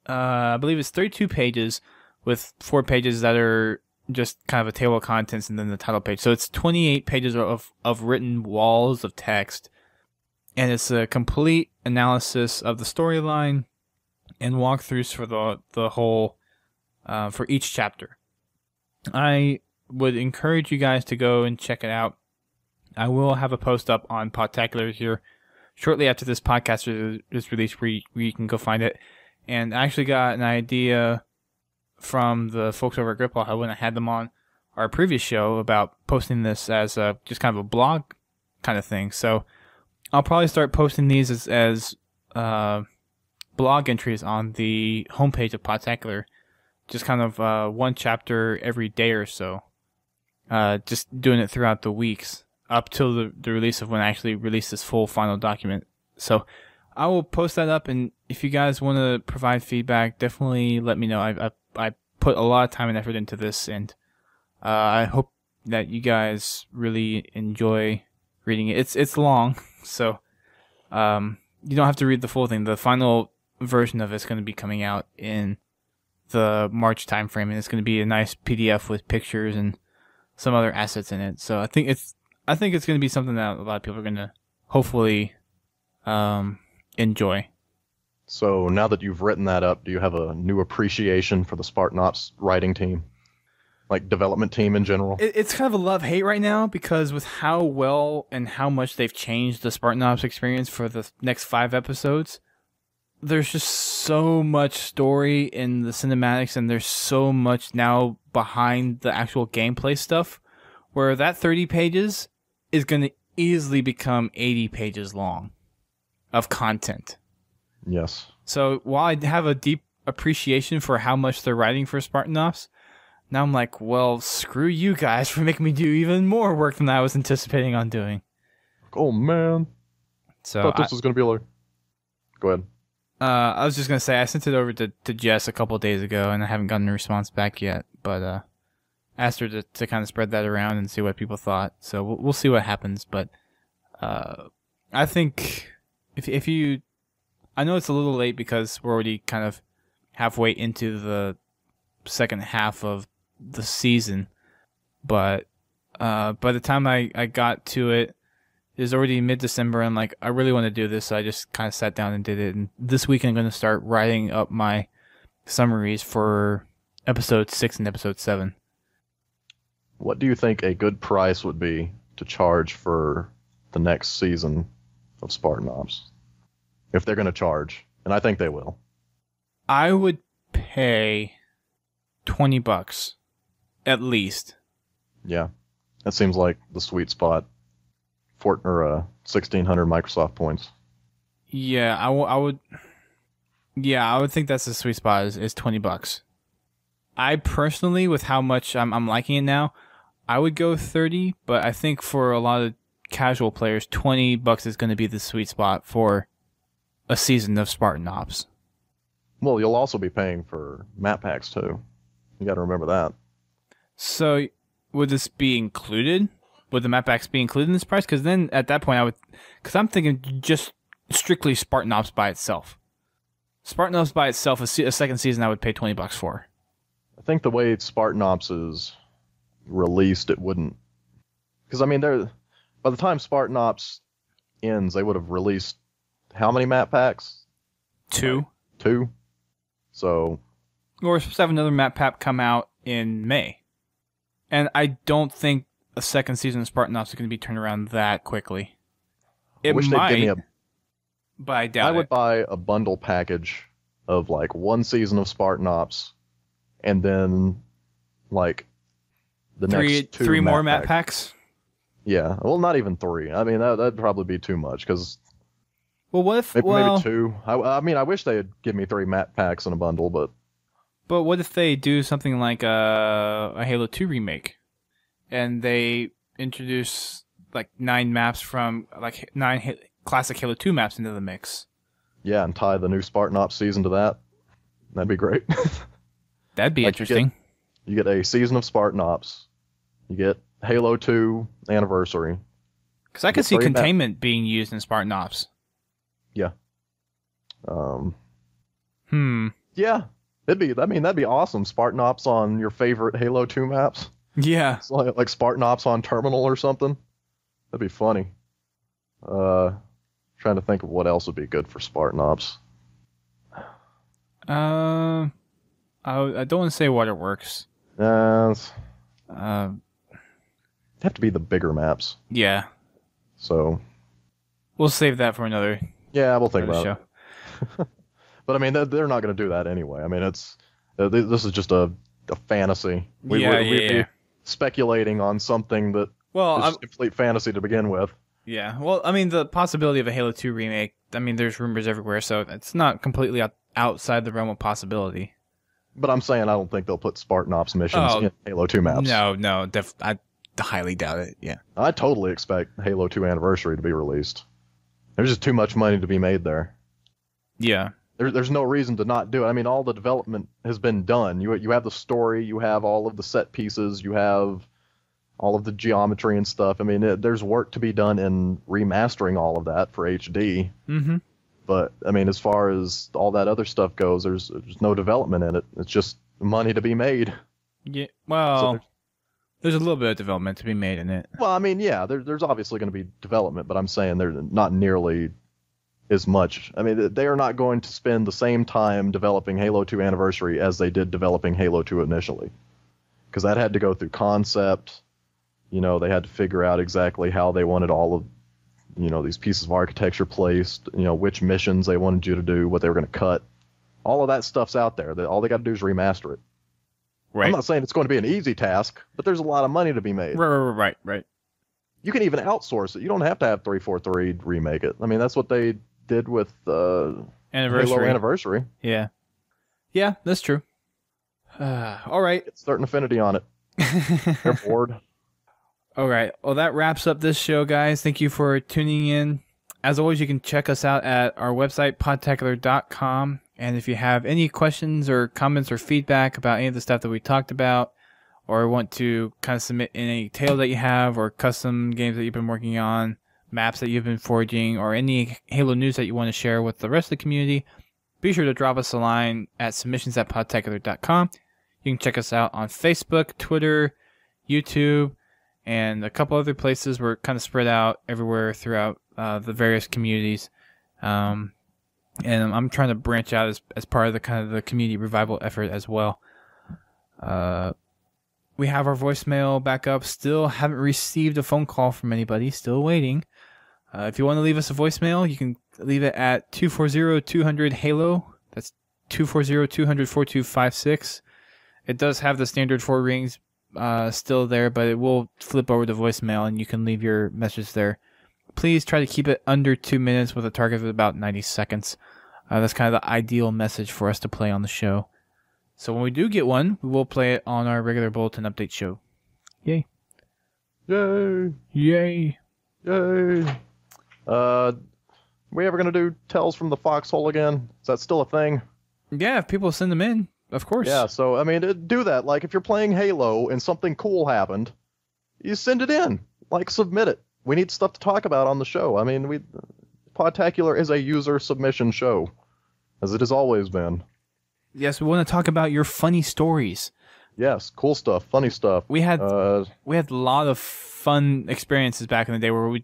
I believe it's 32 pages with 4 pages that are just kind of a table of contents and then the title page. So it's 28 pages of written walls of text. And it's a complete analysis of the storyline and walkthroughs for the whole, for each chapter. I would encourage you guys to go and check it out. I will have a post up on Podtacular here shortly after this podcast is released where you can go find it. And I actually got an idea from the folks over at Gripple when I had them on our previous show about posting this as just kind of a blog kind of thing. So I'll probably start posting these as blog entries on the homepage of Podtacular, just kind of one chapter every day or so, just doing it throughout the weeks up till the release of when I actually release this full final document. So I will post that up, and if you guys want to provide feedback, definitely let me know. I put a lot of time and effort into this, and I hope that you guys really enjoy reading it. It's long, so you don't have to read the full thing. The final version of it's going to be coming out in the March timeframe, and it's going to be a nice PDF with pictures and some other assets in it. So I think it's going to be something that a lot of people are going to hopefully enjoy. So now that you've written that up, do you have a new appreciation for the Spartan Ops writing team? Like development team in general? It's kind of a love-hate right now because with how well and how much they've changed the Spartan Ops experience for the next 5 episodes, there's just so much story in the cinematics and there's so much now behind the actual gameplay stuff where that 30 pages is going to easily become 80 pages long of content. Yes. So while I have a deep appreciation for how much they're writing for Spartan Ops, now I'm like, well, screw you guys for making me do even more work than I was anticipating on doing. Oh, man. So I thought this was going to be like... Go ahead. I was just going to say, I sent it over to Jess a couple of days ago, and I haven't gotten a response back yet, but asked her to kind of spread that around and see what people thought. So we'll see what happens, but I think if you... I know it's a little late because we're already kind of halfway into the second half of the season, but by the time I got to it, it was already mid-December, and like I really want to do this, so I just kind of sat down and did it. And this week I'm going to start writing up my summaries for episode 6 and episode 7. What do you think a good price would be to charge for the next season of Spartan Ops. If they're going to charge. And I think they will. I would pay $20 at least. Yeah. That seems like the sweet spot. 1,600 Microsoft points. Yeah, I would. Yeah, I would think that's the sweet spot is $20. I personally, with how much I'm liking it now, I would go 30. But I think for a lot of casual players, $20 is going to be the sweet spot for a season of Spartan Ops. Well, you'll also be paying for map packs too. You got to remember that. So, would this be included? Would the map packs be included in this price? Because then at that point, because I'm thinking just strictly Spartan Ops by itself. Spartan Ops by itself, a second season, I would pay $20 for. I think the way Spartan Ops is released, it wouldn't. Because I mean, by the time Spartan Ops ends, they would have released how many map packs? 2. Like 2. So. Or we're supposed to have another map pack come out in May. And I don't think a second season of Spartan Ops is going to be turned around that quickly. It might, but I doubt it. I would buy a bundle package of like one season of Spartan Ops, and then like the next three more map packs. Yeah, well, not even 3. I mean, that'd probably be too much because. Well, what if maybe 2? I mean, I wish they'd give me 3 map packs in a bundle, but. But what if they do something like a Halo 2 remake, and they introduce like 9 maps from like 9 classic Halo 2 maps into the mix? Yeah, and tie the new Spartan Ops season to that. That'd be great. That'd be interesting. You get a season of Spartan Ops. You get Halo 2 Anniversary. Because I could see containment being used in Spartan Ops. Yeah. Yeah. That'd be awesome. Spartan Ops on your favorite Halo 2 maps. Yeah. It's like Spartan Ops on Terminal or something. That'd be funny. Trying to think of what else would be good for Spartan Ops. I don't want to say Waterworks. Have to be the bigger maps. Yeah. So. We'll save that for another. Yeah, we'll think about show. it. But I mean, they're not going to do that anyway. I mean, this is just a fantasy. We'd be speculating on something that is complete fantasy to begin with. Yeah. Well, I mean, the possibility of a Halo 2 remake. I mean, there's rumors everywhere, so it's not completely outside the realm of possibility. But I'm saying I don't think they'll put Spartan Ops missions in Halo 2 maps. No, I highly doubt it. Yeah. I totally expect Halo 2 Anniversary to be released. There's just too much money to be made there. Yeah. There's no reason to not do it. I mean, all the development has been done. You have the story, you have all of the set pieces, you have all of the geometry and stuff. I mean, there's work to be done in remastering all of that for HD. Mm-hmm. But, I mean, as far as all that other stuff goes, there's no development in it. It's just money to be made. Yeah, well, there's a little bit of development to be made in it. Well, I mean, yeah, there's obviously going to be development, but I'm saying they're not nearly as much. I mean, they are not going to spend the same time developing Halo 2 Anniversary as they did developing Halo 2 initially. Because that had to go through concept. You know, they had to figure out exactly how they wanted all of, these pieces of architecture placed, which missions they wanted you to do, what they were going to cut. All of that stuff's out there. All they got to do is remaster it. Right. I'm not saying it's going to be an easy task, but there's a lot of money to be made. Right. You can even outsource it. You don't have to have 343 remake it. I mean, that's what they did with Halo Anniversary. Yeah, that's true. All right. Get Certain Affinity on it. They're bored. All right. Well, that wraps up this show, guys. Thank you for tuning in. As always, you can check us out at our website, podtacular.com. And if you have any questions or comments or feedback about any of the stuff that we talked about, or want to kind of submit any tale that you have, or custom games that you've been working on, maps that you've been forging, or any Halo news that you want to share with the rest of the community, be sure to drop us a line at submissions@podtacular.com. You can check us out on Facebook, Twitter, YouTube, and a couple other places. We're kind of spread out everywhere throughout the various communities. And I'm trying to branch out as part of the kind of the community revival effort as well. We have our voicemail back up. Still haven't received a phone call from anybody. Still waiting. If you want to leave us a voicemail, you can leave it at 240-200-HALO. That's 240-200-4256. It does have the standard 4 rings still there, but it will flip over to voicemail, and you can leave your message there. Please try to keep it under 2 minutes with a target of about 90 seconds. That's kind of the ideal message for us to play on the show. So when we do get one, we will play it on our regular Bulletin Update show. Yay. Yay. Yay. Yay. We ever going to do Tells from the Foxhole again? Is that still a thing? Yeah, if people send them in, of course. Yeah, so, I mean, do that. Like, if you're playing Halo and something cool happened, you send it in. Like, submit it. We need stuff to talk about on the show. I mean, Podtacular is a user submission show, as it has always been. Yes, we want to talk about your funny stories. Yes, cool stuff, funny stuff. We had a lot of fun experiences back in the day where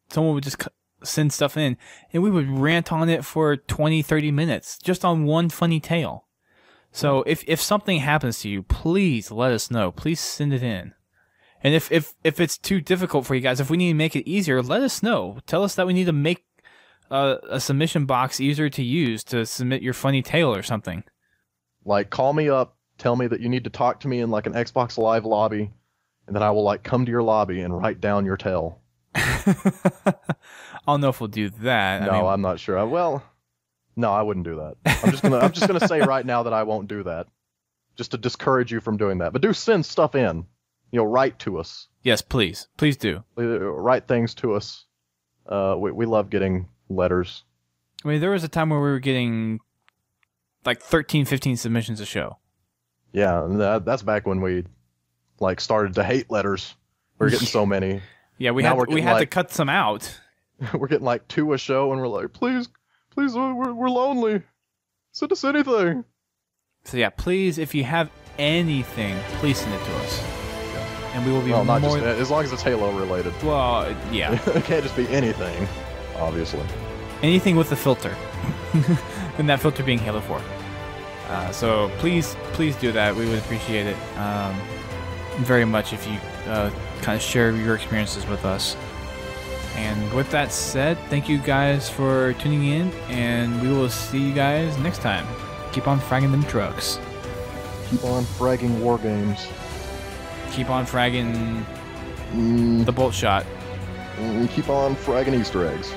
someone would just send stuff in, and we would rant on it for 20, 30 minutes, just on one funny tale. So if something happens to you, please let us know. Please send it in. And if it's too difficult for you guys, if we need to make it easier, let us know. Tell us that we need to make a submission box easier to use to submit your funny tale or something. Like, call me up, tell me that you need to talk to me in, like, an Xbox Live lobby, and then I will, like, come to your lobby and write down your tale. I don't know if we'll do that. No, I'm not sure. No, I wouldn't do that. I'm just gonna say right now that I won't do that, just to discourage you from doing that. But do send stuff in. Write to us. Yes, please do. Write things to us. We love getting letters. I mean, there was a time where we were getting like 13, 15 submissions a show. Yeah, and that's back when we started to hate letters. We were getting so many. Yeah, we had to cut some out. We're getting like 2 a show, and we're like, please, we're lonely. Send us anything. So yeah, please, if you have anything, please send it to us. Yeah. And we will be not just, as long as it's Halo related. Well, yeah. It can't just be anything, obviously. Anything with a filter. And that filter being Halo 4. So please do that. We would appreciate it very much if you kind of share your experiences with us. And with that said, thank you guys for tuning in, and we will see you guys next time. Keep on fragging them trucks. Keep on fragging war games. Keep on fragging the bolt shot. Keep on fragging Easter eggs.